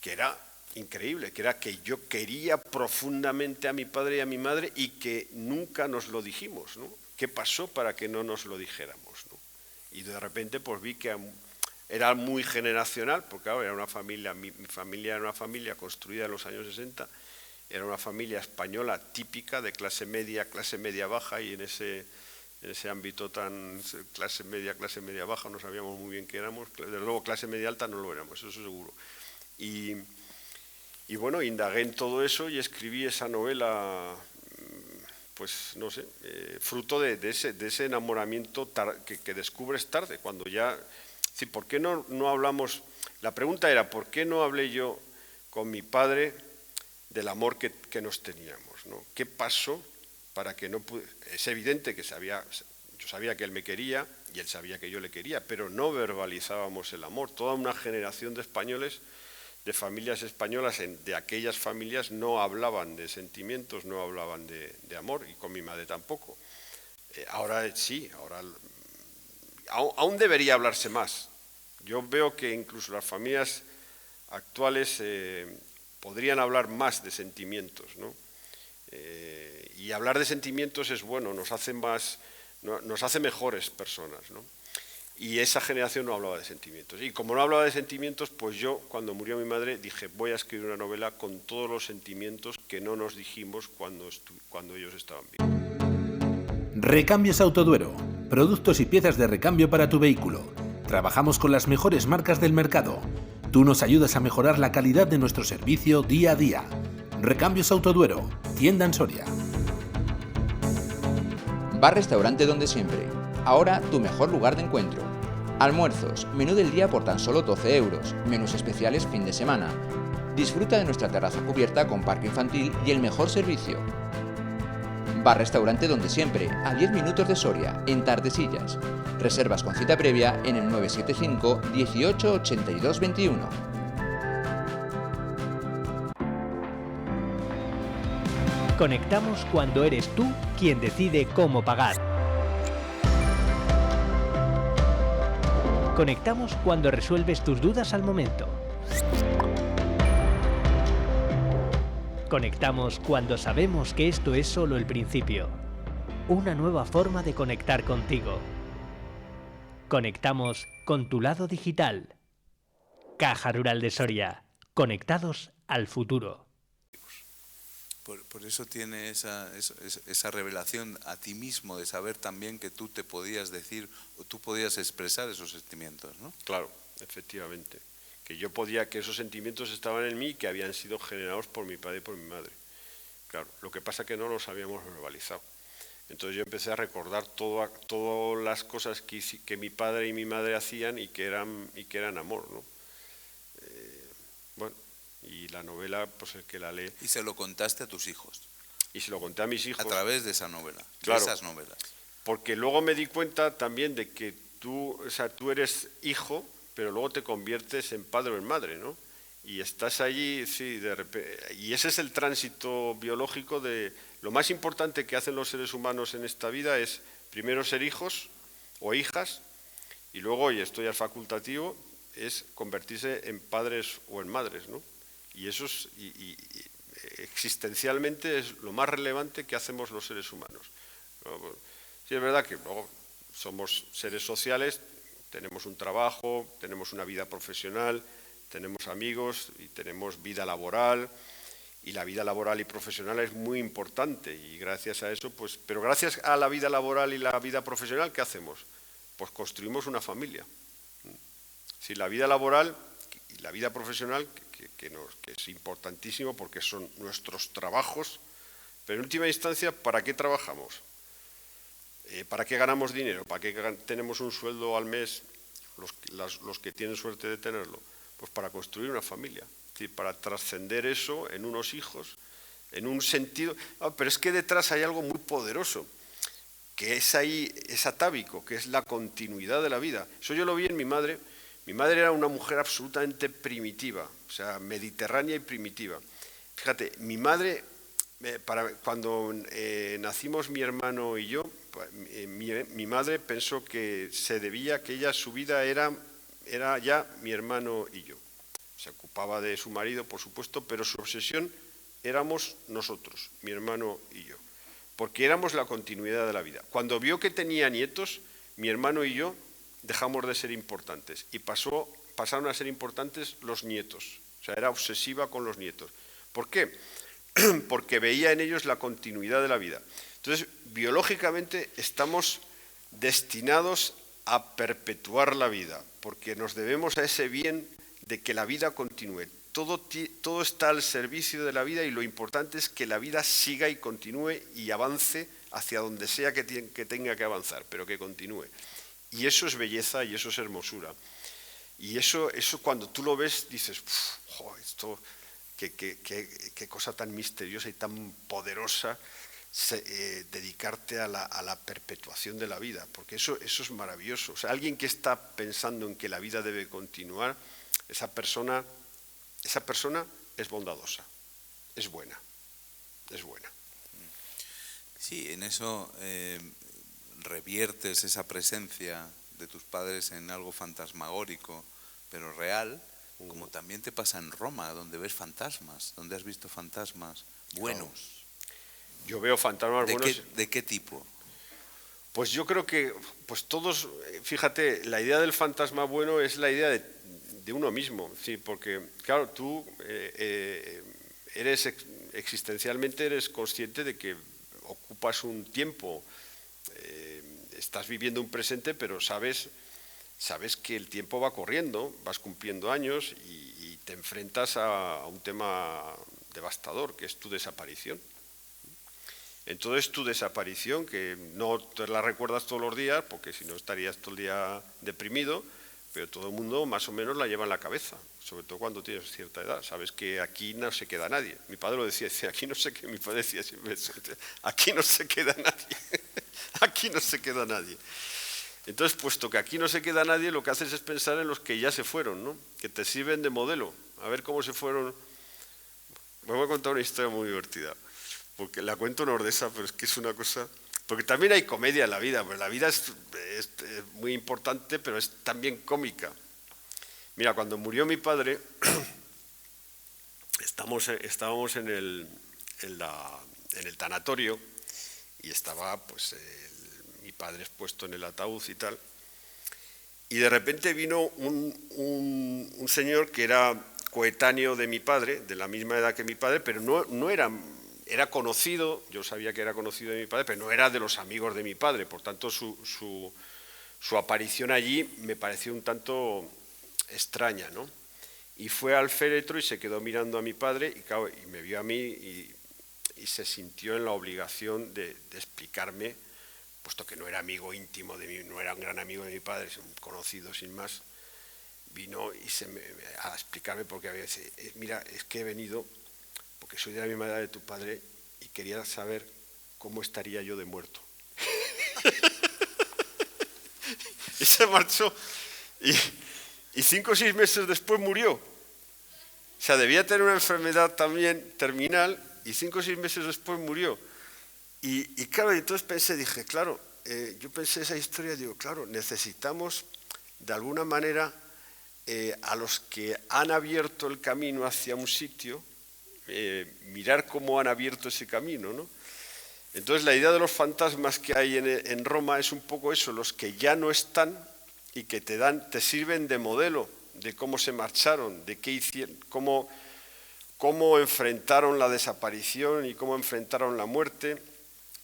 que era increíble, que era que yo quería profundamente a mi padre y a mi madre y que nunca nos lo dijimos, ¿no? ¿Qué pasó para que no nos lo dijéramos, ¿no? Y de repente pues vi que era muy generacional, porque claro, era una familia, mi familia era una familia construida en los años 60, era una familia española típica de clase media baja, y en ese ámbito tan clase media baja no sabíamos muy bien qué éramos. Desde luego clase media alta no lo éramos, eso seguro. Y bueno, indagué en todo eso y escribí esa novela, pues no sé, fruto de ese enamoramiento que descubres tarde, cuando ya... Sí, ¿por qué no hablamos? La pregunta era, ¿por qué no hablé yo con mi padre del amor que nos teníamos, ¿no? ¿Qué pasó para que no pude? Es evidente que yo sabía que él me quería y él sabía que yo le quería, pero no verbalizábamos el amor. Toda una generación de españoles, de familias españolas, de aquellas familias, no hablaban de sentimientos, no hablaban de amor, y con mi madre tampoco. Ahora sí, ahora aún debería hablarse más. Yo veo que incluso las familias actuales podrían hablar más de sentimientos, ¿no? Y hablar de sentimientos es bueno, nos hace mejores personas, ¿no? Y esa generación no hablaba de sentimientos. Y como no hablaba de sentimientos, pues yo, cuando murió mi madre, dije, voy a escribir una novela con todos los sentimientos que no nos dijimos cuando ellos estaban vivos. Recambios Autoduero. Productos y piezas de recambio para tu vehículo. Trabajamos con las mejores marcas del mercado. Tú nos ayudas a mejorar la calidad de nuestro servicio día a día. Recambios Autoduero. Tienda en Soria. Bar Restaurante Donde Siempre. Ahora tu mejor lugar de encuentro. Almuerzos, menú del día por tan solo 12 euros, menús especiales fin de semana. Disfruta de nuestra terraza cubierta con parque infantil y el mejor servicio. Bar Restaurante Donde Siempre, a 10 minutos de Soria, en Tardesillas. Reservas con cita previa en el 975 18 82 21. Conectamos cuando eres tú quien decide cómo pagar. Conectamos cuando resuelves tus dudas al momento. Conectamos cuando sabemos que esto es solo el principio. Una nueva forma de conectar contigo. Conectamos con tu lado digital. Caja Rural de Soria. Conectados al futuro. Por eso tiene esa revelación a ti mismo de saber también que tú te podías decir o tú podías expresar esos sentimientos, ¿no? Claro, efectivamente. Que yo podía, que esos sentimientos estaban en mí y que habían sido generados por mi padre y por mi madre. Claro, lo que pasa es que no los habíamos verbalizado. Entonces yo empecé a recordar todas las cosas que mi padre y mi madre hacían y que eran amor, ¿no? Bueno, y la novela, pues el que la lee... Y se lo contaste a tus hijos. Y se lo conté a mis hijos. A través de esa novela, claro, de esas novelas. Porque luego me di cuenta también de que tú eres hijo, pero luego te conviertes en padre o en madre, ¿no? Y estás allí, sí, de repente, y ese es el tránsito biológico de... Lo más importante que hacen los seres humanos en esta vida es primero ser hijos o hijas, y luego, y esto ya es facultativo, es convertirse en padres o en madres, ¿no? Y eso es, existencialmente es lo más relevante que hacemos los seres humanos. Sí, es verdad que luego somos seres sociales, tenemos un trabajo, tenemos una vida profesional, tenemos amigos y tenemos vida laboral, y la vida laboral y profesional es muy importante, y gracias a eso, pues, pero gracias a la vida laboral y la vida profesional, ¿qué hacemos? Pues construimos una familia. Si la vida laboral y la vida profesional, que es importantísimo porque son nuestros trabajos, pero en última instancia, ¿para qué trabajamos? ¿Para qué ganamos dinero? ¿Para qué tenemos un sueldo al mes, los que tienen suerte de tenerlo? Pues para construir una familia, es decir, para trascender eso en unos hijos, en un sentido... pero es que detrás hay algo muy poderoso, que es atávico, que es la continuidad de la vida. Eso yo lo vi en mi madre. Mi madre era una mujer absolutamente primitiva, o sea, mediterránea y primitiva. Fíjate, mi madre, cuando nacimos mi hermano y yo, mi madre pensó que se debía, que ella, su vida era ya mi hermano y yo. Se ocupaba de su marido, por supuesto, pero su obsesión éramos nosotros, mi hermano y yo, porque éramos la continuidad de la vida. Cuando vio que tenía nietos, mi hermano y yo dejamos de ser importantes y pasaron a ser importantes los nietos. O sea, era obsesiva con los nietos. ¿Por qué? Porque veía en ellos la continuidad de la vida. Entonces, biológicamente estamos destinados a perpetuar la vida, porque nos debemos a ese bien de que la vida continúe. Todo está al servicio de la vida y lo importante es que la vida siga y continúe y avance hacia donde sea que tenga que avanzar, pero que continúe. Y eso es belleza y eso es hermosura. Y eso cuando tú lo ves dices, esto, qué cosa tan misteriosa y tan poderosa, dedicarte a la perpetuación de la vida, porque eso es maravilloso. O sea, alguien que está pensando en que la vida debe continuar, esa persona es bondadosa, es buena. Sí, en eso reviertes esa presencia de tus padres en algo fantasmagórico, pero real, como también te pasa en Roma, donde ves fantasmas, donde has visto fantasmas buenos. Claro. Yo veo fantasmas buenos. ¿De qué tipo? Pues yo creo que pues todos, fíjate, la idea del fantasma bueno es la idea de uno mismo, ¿sí? Porque claro, tú existencialmente eres consciente de que ocupas un tiempo, estás viviendo un presente, pero sabes que el tiempo va corriendo, vas cumpliendo años y te enfrentas a un tema devastador, que es tu desaparición. Entonces tu desaparición, que no te la recuerdas todos los días, porque si no estarías todo el día deprimido, pero todo el mundo más o menos la lleva en la cabeza, sobre todo cuando tienes cierta edad. Sabes que aquí no se queda nadie. Mi padre lo decía, aquí no se queda, mi padre decía siempre, aquí no se queda nadie, aquí no se queda nadie. Entonces, puesto que aquí no se queda nadie, lo que haces es pensar en los que ya se fueron, ¿no? Que te sirven de modelo, a ver cómo se fueron. Voy a contar una historia muy divertida, porque la cuento en Ordesa, pero es que es una cosa... Porque también hay comedia en la vida, pues la vida es muy importante, pero es también cómica. Mira, cuando murió mi padre, estábamos en el tanatorio y estaba pues mi padre expuesto en el ataúd y tal, y de repente vino un señor que era coetáneo de mi padre, de la misma edad que mi padre, pero no era conocido, yo sabía que era conocido de mi padre, pero no era de los amigos de mi padre, por tanto su aparición allí me pareció un tanto extraña, ¿no? Y fue al féretro y se quedó mirando a mi padre y me vio a mí y se sintió en la obligación de explicarme, puesto que no era amigo íntimo de mí, no era un gran amigo de mi padre, es un conocido sin más, vino a explicarme porque había dicho, mira, es que he venido porque soy de la misma edad de tu padre y quería saber cómo estaría yo de muerto. Y se marchó y 5 o 6 meses después murió. O sea, debía tener una enfermedad también terminal y 5 o 6 meses después murió. Y claro, entonces dije, claro, yo pensé esa historia, digo, claro, necesitamos de alguna manera a los que han abierto el camino hacia un sitio, mirar cómo han abierto ese camino, ¿no? Entonces la idea de los fantasmas que hay en Roma es un poco eso, los que ya no están y que te sirven de modelo de cómo se marcharon, de qué hicieron, cómo enfrentaron la desaparición y cómo enfrentaron la muerte,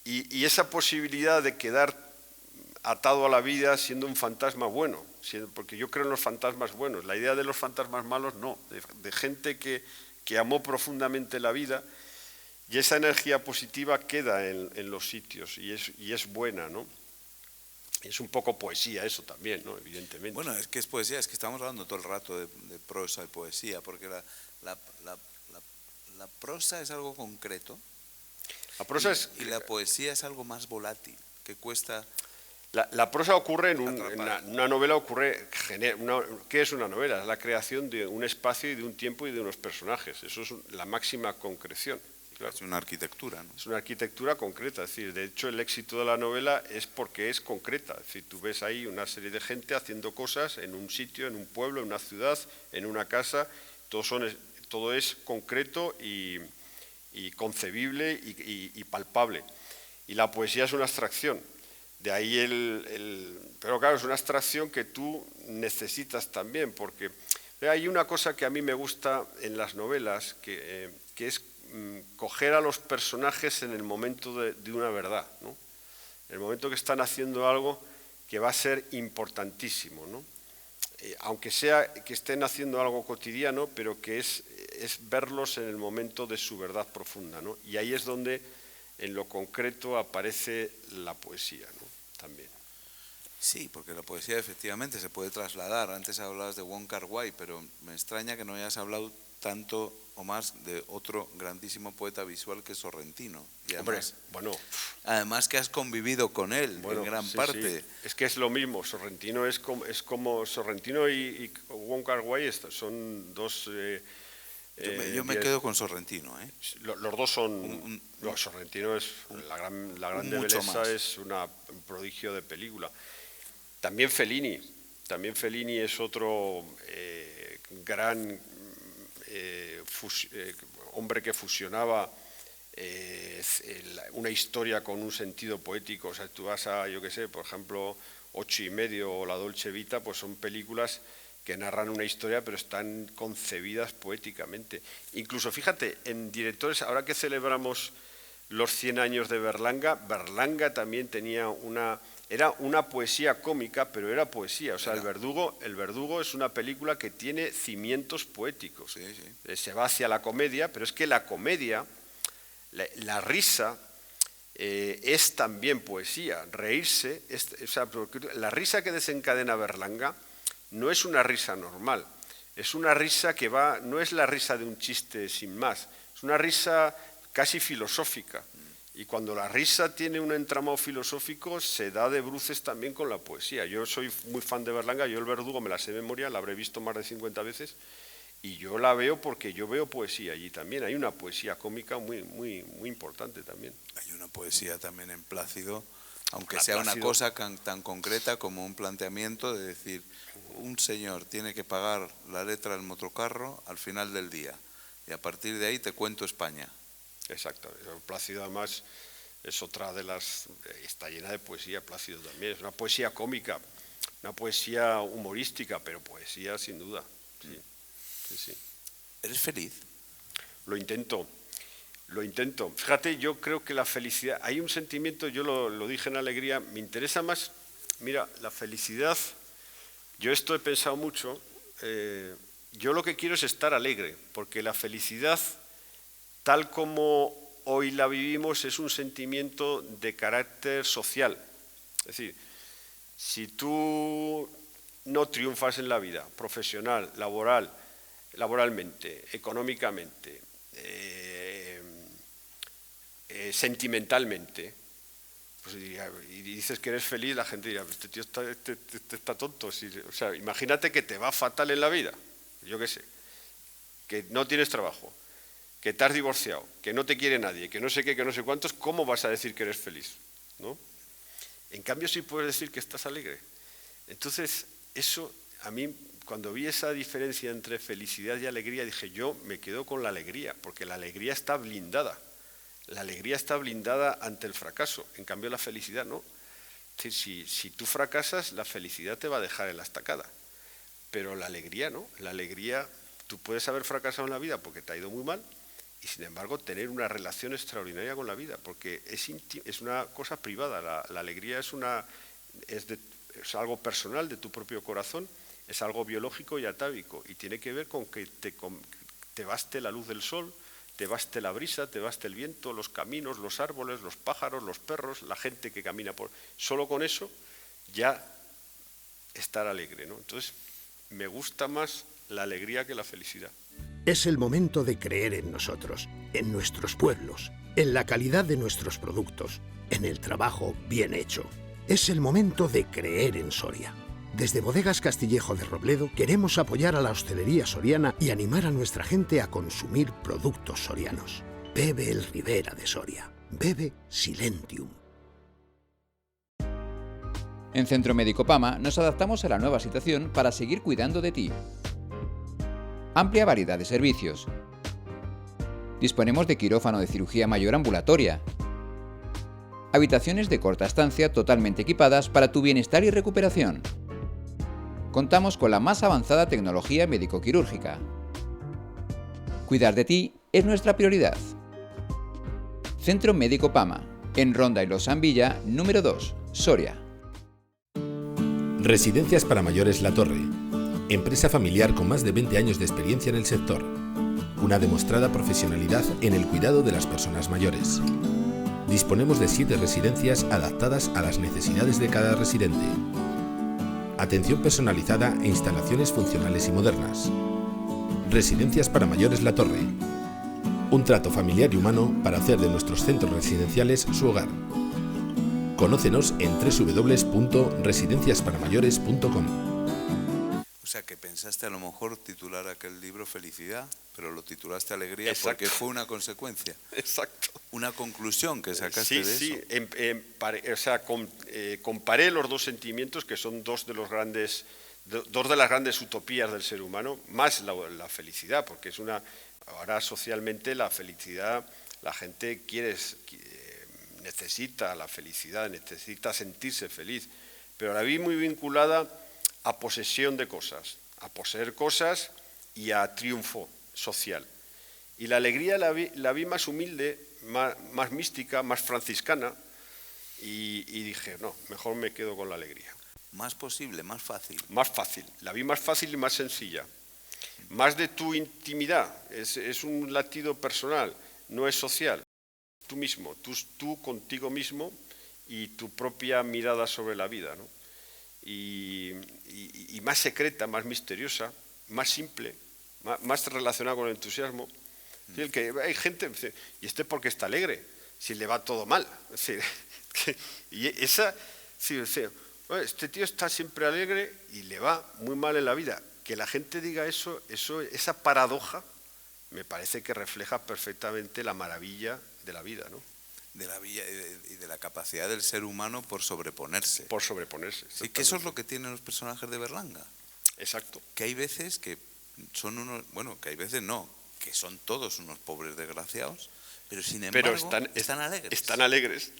y esa posibilidad de quedar atado a la vida siendo un fantasma bueno, porque yo creo en los fantasmas buenos. La idea de los fantasmas malos no, de gente que amó profundamente la vida, y esa energía positiva queda en los sitios y es buena, ¿no? Es un poco poesía eso también, ¿no? Evidentemente. Bueno, es que es poesía, es que estamos hablando todo el rato de prosa y poesía, porque la prosa es algo concreto. La prosa y la poesía es algo más volátil, que cuesta... La prosa ocurre en una novela, ¿qué es una novela? Es la creación de un espacio y de un tiempo y de unos personajes. Eso es la máxima concreción. Claro. Es una arquitectura, ¿no? Es una arquitectura concreta, es decir, de hecho el éxito de la novela es porque es concreta, es decir, tú ves ahí una serie de gente haciendo cosas en un sitio, en un pueblo, en una ciudad, en una casa, todo es concreto y concebible y palpable. Y la poesía es una abstracción, de ahí pero claro, es una abstracción que tú necesitas también, porque hay una cosa que a mí me gusta en las novelas, que es coger a los personajes en el momento de una verdad, ¿no? En el momento que están haciendo algo que va a ser importantísimo, ¿no? Aunque sea que estén haciendo algo cotidiano, pero que es verlos en el momento de su verdad profunda, ¿no? Y ahí es donde en lo concreto aparece la poesía, ¿no? También. Sí, porque la poesía efectivamente se puede trasladar. Antes hablabas de Wong Kar-wai, pero me extraña que no hayas hablado tanto o más de otro grandísimo poeta visual que es Sorrentino. Y además, además que has convivido con él en gran parte. Sí. Es que es lo mismo, Sorrentino es como Sorrentino y Wong Kar-wai son dos... yo me quedo con Sorrentino, ¿eh? Los dos son... Sorrentino es la grande belleza, es un prodigio de película. También Fellini es otro gran hombre que fusionaba una historia con un sentido poético. O sea, tú vas a, yo qué sé, por ejemplo, 8 y medio o La Dolce Vita, pues son películas que narran una historia pero están concebidas poéticamente. Incluso, fíjate, en directores, ahora que celebramos los 100 años de Berlanga también tenía era una poesía cómica, pero era poesía. O sea, El Verdugo es una película que tiene cimientos poéticos. Sí, sí. Se va hacia la comedia, pero es que la comedia, la risa, es también poesía. Reírse, o sea, la risa que desencadena Berlanga no es una risa normal, es una risa que no es la risa de un chiste sin más, es una risa casi filosófica. Y cuando la risa tiene un entramado filosófico, se da de bruces también con la poesía. Yo soy muy fan de Berlanga, yo El Verdugo me la sé de memoria, la habré visto más de 50 veces, y yo la veo porque yo veo poesía allí también. Hay una poesía cómica muy, muy, muy importante también. Hay una poesía también en Plácido, aunque sea una cosa tan concreta como un planteamiento de decir, un señor tiene que pagar la letra del motocarro al final del día, y a partir de ahí te cuento España. Exacto. Plácido además es otra de las... Está llena de poesía, Plácido también. Es una poesía cómica, una poesía humorística, pero poesía sin duda. Sí. Sí, sí. ¿Eres feliz? Lo intento. Fíjate, yo creo que la felicidad... Hay un sentimiento, yo lo dije en Alegría, me interesa más... Mira, la felicidad... Yo esto he pensado mucho. Yo lo que quiero es estar alegre, porque la felicidad... tal como hoy la vivimos es un sentimiento de carácter social. Es decir, si tú no triunfas en la vida, profesional, laboralmente, económicamente, sentimentalmente, pues y dices que eres feliz, la gente dirá, este tío está tonto. O sea, imagínate que te va fatal en la vida, yo qué sé, que no tienes trabajo, que te has divorciado, que no te quiere nadie, que no sé qué, que no sé cuántos, ¿cómo vas a decir que eres feliz? ¿No? En cambio sí puedes decir que estás alegre. Entonces, eso a mí, cuando vi esa diferencia entre felicidad y alegría, dije, yo me quedo con la alegría, porque la alegría está blindada. La alegría está blindada ante el fracaso, en cambio la felicidad no. Es decir, si tú fracasas, la felicidad te va a dejar en la estacada, pero la alegría no. La alegría, tú puedes haber fracasado en la vida porque te ha ido muy mal y sin embargo tener una relación extraordinaria con la vida, porque es una cosa privada. La alegría es algo personal de tu propio corazón, es algo biológico y atávico y tiene que ver con que te baste la luz del sol, te baste la brisa, te baste el viento, los caminos, los árboles, los pájaros, los perros, la gente que camina por... Solo con eso ya estar alegre, ¿no? Entonces, me gusta más la alegría que la felicidad. Es el momento de creer en nosotros, en nuestros pueblos, en la calidad de nuestros productos, en el trabajo bien hecho. Es el momento de creer en Soria. Desde Bodegas Castillejo de Robledo queremos apoyar a la hostelería soriana y animar a nuestra gente a consumir productos sorianos. Bebe el Ribera de Soria. Bebe Silentium. En Centro Médico Pama nos adaptamos a la nueva situación para seguir cuidando de ti. Amplia variedad de servicios. Disponemos de quirófano de cirugía mayor ambulatoria. Habitaciones de corta estancia totalmente equipadas para tu bienestar y recuperación. Contamos con la más avanzada tecnología médico-quirúrgica. Cuidar de ti es nuestra prioridad. Centro Médico Pama, en Ronda y Los San Villa, número 2, Soria. Residencias para Mayores La Torre. Empresa familiar con más de 20 años de experiencia en el sector. Una demostrada profesionalidad en el cuidado de las personas mayores. Disponemos de 7 residencias adaptadas a las necesidades de cada residente. Atención personalizada e instalaciones funcionales y modernas. Residencias para Mayores La Torre. Un trato familiar y humano para hacer de nuestros centros residenciales su hogar. Conócenos en www.residenciasparamayores.com. O sea, que pensaste a lo mejor titular aquel libro Felicidad, pero lo titulaste Alegría. Exacto. Porque fue una consecuencia. Exacto. Una conclusión que sacaste de eso. Comparé los dos sentimientos que son dos de las grandes utopías del ser humano, más la felicidad, porque es ahora socialmente la felicidad, la gente necesita la felicidad, necesita sentirse feliz, pero la vi muy vinculada a posesión de cosas, a poseer cosas y a triunfo social. Y la alegría la vi más humilde, más mística, más franciscana, y dije, no, mejor me quedo con la alegría. Más posible, más fácil. Más fácil, la vi más fácil y más sencilla. Más de tu intimidad, es un latido personal, no es social. Tú mismo, tú contigo mismo y tu propia mirada sobre la vida, ¿no? Y más secreta, más misteriosa, más simple, más relacionada con el entusiasmo. Es que hay gente, ¿y este por qué está alegre? Si le va todo mal. Es decir, y este tío está siempre alegre y le va muy mal en la vida. Que la gente diga esa paradoja, me parece que refleja perfectamente la maravilla de la vida, ¿no? De la vida y de la capacidad del ser humano por sobreponerse. Por sobreponerse. Sí, que eso es lo que tienen los personajes de Berlanga. Exacto. Que hay veces que son que hay veces no, que son todos unos pobres desgraciados, pero sin embargo están alegres. Están alegres.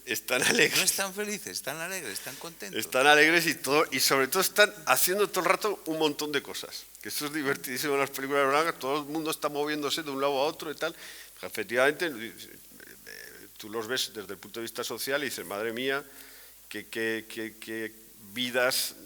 No están felices, están alegres, están contentos. Están alegres y sobre todo están haciendo todo el rato un montón de cosas. Que esto es divertidísimo en las películas de Berlanga, todo el mundo está moviéndose de un lado a otro y tal. Efectivamente, tú los ves desde el punto de vista social y dices, madre mía, qué vidas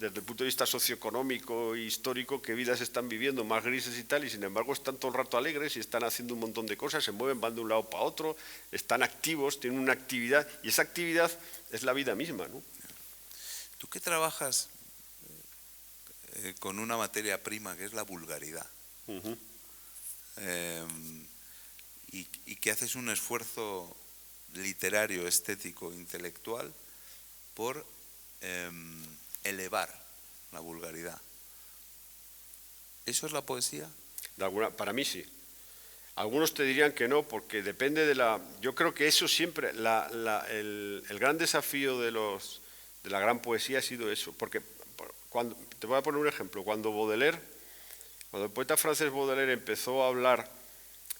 desde el punto de vista socioeconómico e histórico, qué vidas están viviendo más grises y tal, y sin embargo están todo el rato alegres y están haciendo un montón de cosas, se mueven, van de un lado para otro, están activos, tienen una actividad, y esa actividad es la vida misma, ¿no? Tú que trabajas con una materia prima que es la vulgaridad, y que haces un esfuerzo literario, estético, intelectual por elevar la vulgaridad. ¿Eso es la poesía? Para mí sí. Algunos te dirían que no, porque depende de la... Yo creo que eso siempre, el gran desafío de la gran poesía ha sido eso, porque te voy a poner un ejemplo. Cuando el poeta francés Baudelaire empezó a hablar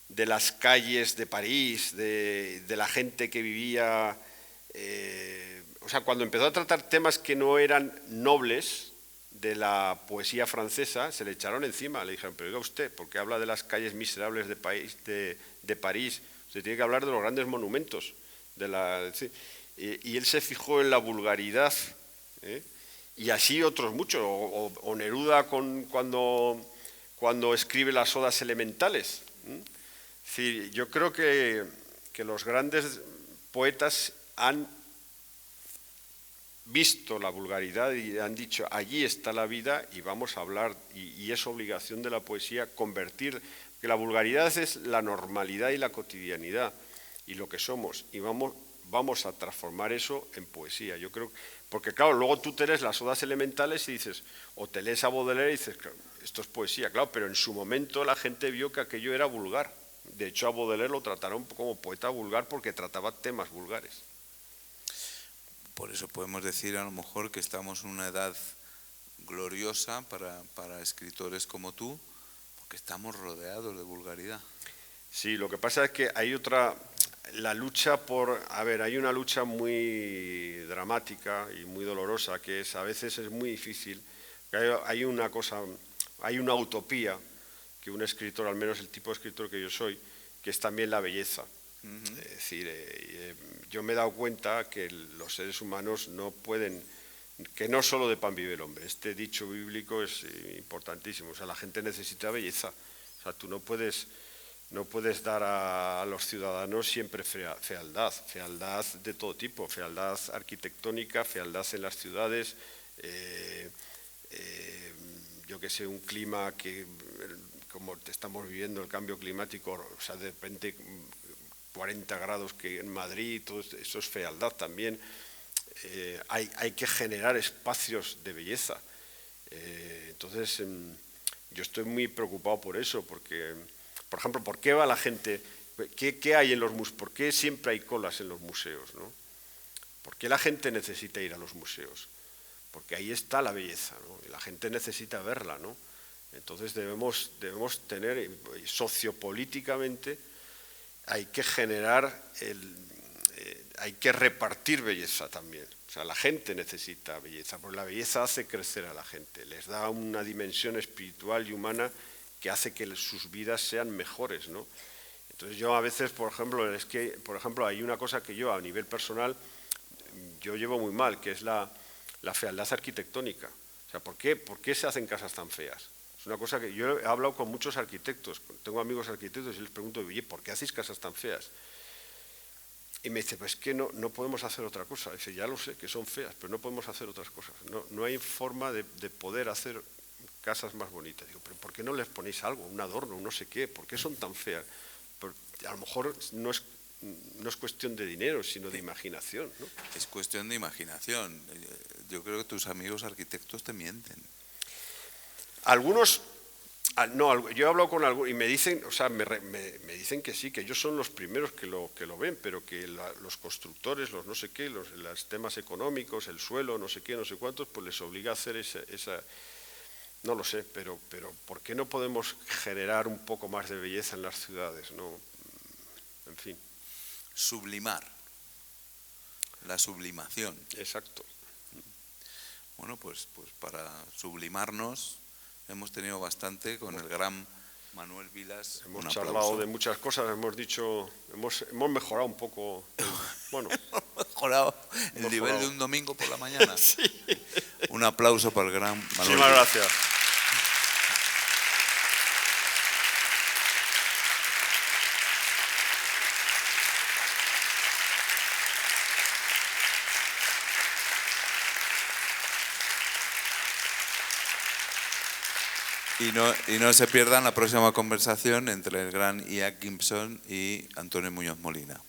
de las calles de París, de la gente que vivía... o sea, cuando empezó a tratar temas que no eran nobles de la poesía francesa, se le echaron encima. Le dijeron, pero oiga usted, ¿por qué habla de las calles miserables de París? Usted tiene que hablar de los grandes monumentos. Y él se fijó en la vulgaridad, y así otros muchos. O Neruda cuando escribe las odas elementales. Es decir, yo creo que los grandes poetas han visto la vulgaridad y han dicho, allí está la vida y vamos a hablar, y es obligación de la poesía convertir, que la vulgaridad es la normalidad y la cotidianidad y lo que somos, y vamos a transformar eso en poesía. Yo creo, porque claro, luego tú te lees las odas elementales y dices, o te lees a Baudelaire y dices, claro, esto es poesía, claro, pero en su momento la gente vio que aquello era vulgar. De hecho, a Baudelaire lo trataron como poeta vulgar porque trataba temas vulgares. Por eso podemos decir a lo mejor que estamos en una edad gloriosa para escritores como tú, porque estamos rodeados de vulgaridad. Sí, lo que pasa es que hay hay una lucha muy dramática y muy dolorosa, que a veces es muy difícil. Hay una utopía que un escritor, al menos el tipo de escritor que yo soy, que es también la belleza. Es decir, yo me he dado cuenta que los seres humanos no pueden, que no solo de pan vive el hombre. Este dicho bíblico es importantísimo. O sea, la gente necesita belleza. O sea, tú no puedes dar a los ciudadanos siempre fealdad de todo tipo, fealdad arquitectónica, fealdad en las ciudades, yo que sé, un clima que, como estamos viviendo, el cambio climático, o sea, de repente 40 grados que en Madrid, todo eso es fealdad también. Hay que generar espacios de belleza. Entonces, yo estoy muy preocupado por eso, porque, por ejemplo, ¿por qué va la gente? ¿Qué hay en los museos? ¿Por qué siempre hay colas en los museos, ¿no? ¿Por qué la gente necesita ir a los museos? Porque ahí está la belleza, ¿no? Y la gente necesita verla, ¿no? Entonces debemos tener, sociopolíticamente, hay que generar, hay que repartir belleza también. O sea, la gente necesita belleza, porque la belleza hace crecer a la gente, les da una dimensión espiritual y humana que hace que sus vidas sean mejores, ¿no? Entonces yo a veces, por ejemplo, hay una cosa que yo a nivel personal, yo llevo muy mal, que es la fealdad arquitectónica. O sea, ¿por qué se hacen casas tan feas? Es una cosa que yo he hablado con muchos arquitectos, tengo amigos arquitectos y les pregunto, oye, ¿por qué hacéis casas tan feas? Y me dice, pues que no podemos hacer otra cosa. Dice, ya lo sé, que son feas, pero no podemos hacer otras cosas. No hay forma de poder hacer casas más bonitas. Digo, pero ¿por qué no les ponéis algo, un adorno, un no sé qué? ¿Por qué son tan feas? A lo mejor no es cuestión de dinero, sino de imaginación, ¿no? Es cuestión de imaginación. Yo creo que tus amigos arquitectos te mienten. Algunos, no, yo he hablado con algunos y me dicen, o sea, me dicen que sí, que ellos son los primeros que lo ven, pero que los constructores, los no sé qué, los temas económicos, el suelo, no sé qué, no sé cuántos, pues les obliga a hacer esa no lo sé, pero ¿por qué no podemos generar un poco más de belleza en las ciudades, no? En fin. Sublimar. La sublimación. Exacto. Bueno, pues para sublimarnos hemos tenido bastante con el gran Manuel Vilas. Hemos charlado de muchas cosas, hemos mejorado un poco. Bueno, hemos mejorado el nivel de un domingo por la mañana. Sí. Un aplauso para el gran Manolo. Muchísimas gracias. Y no se pierdan la próxima conversación entre el gran Ian Gibson y Antonio Muñoz Molina.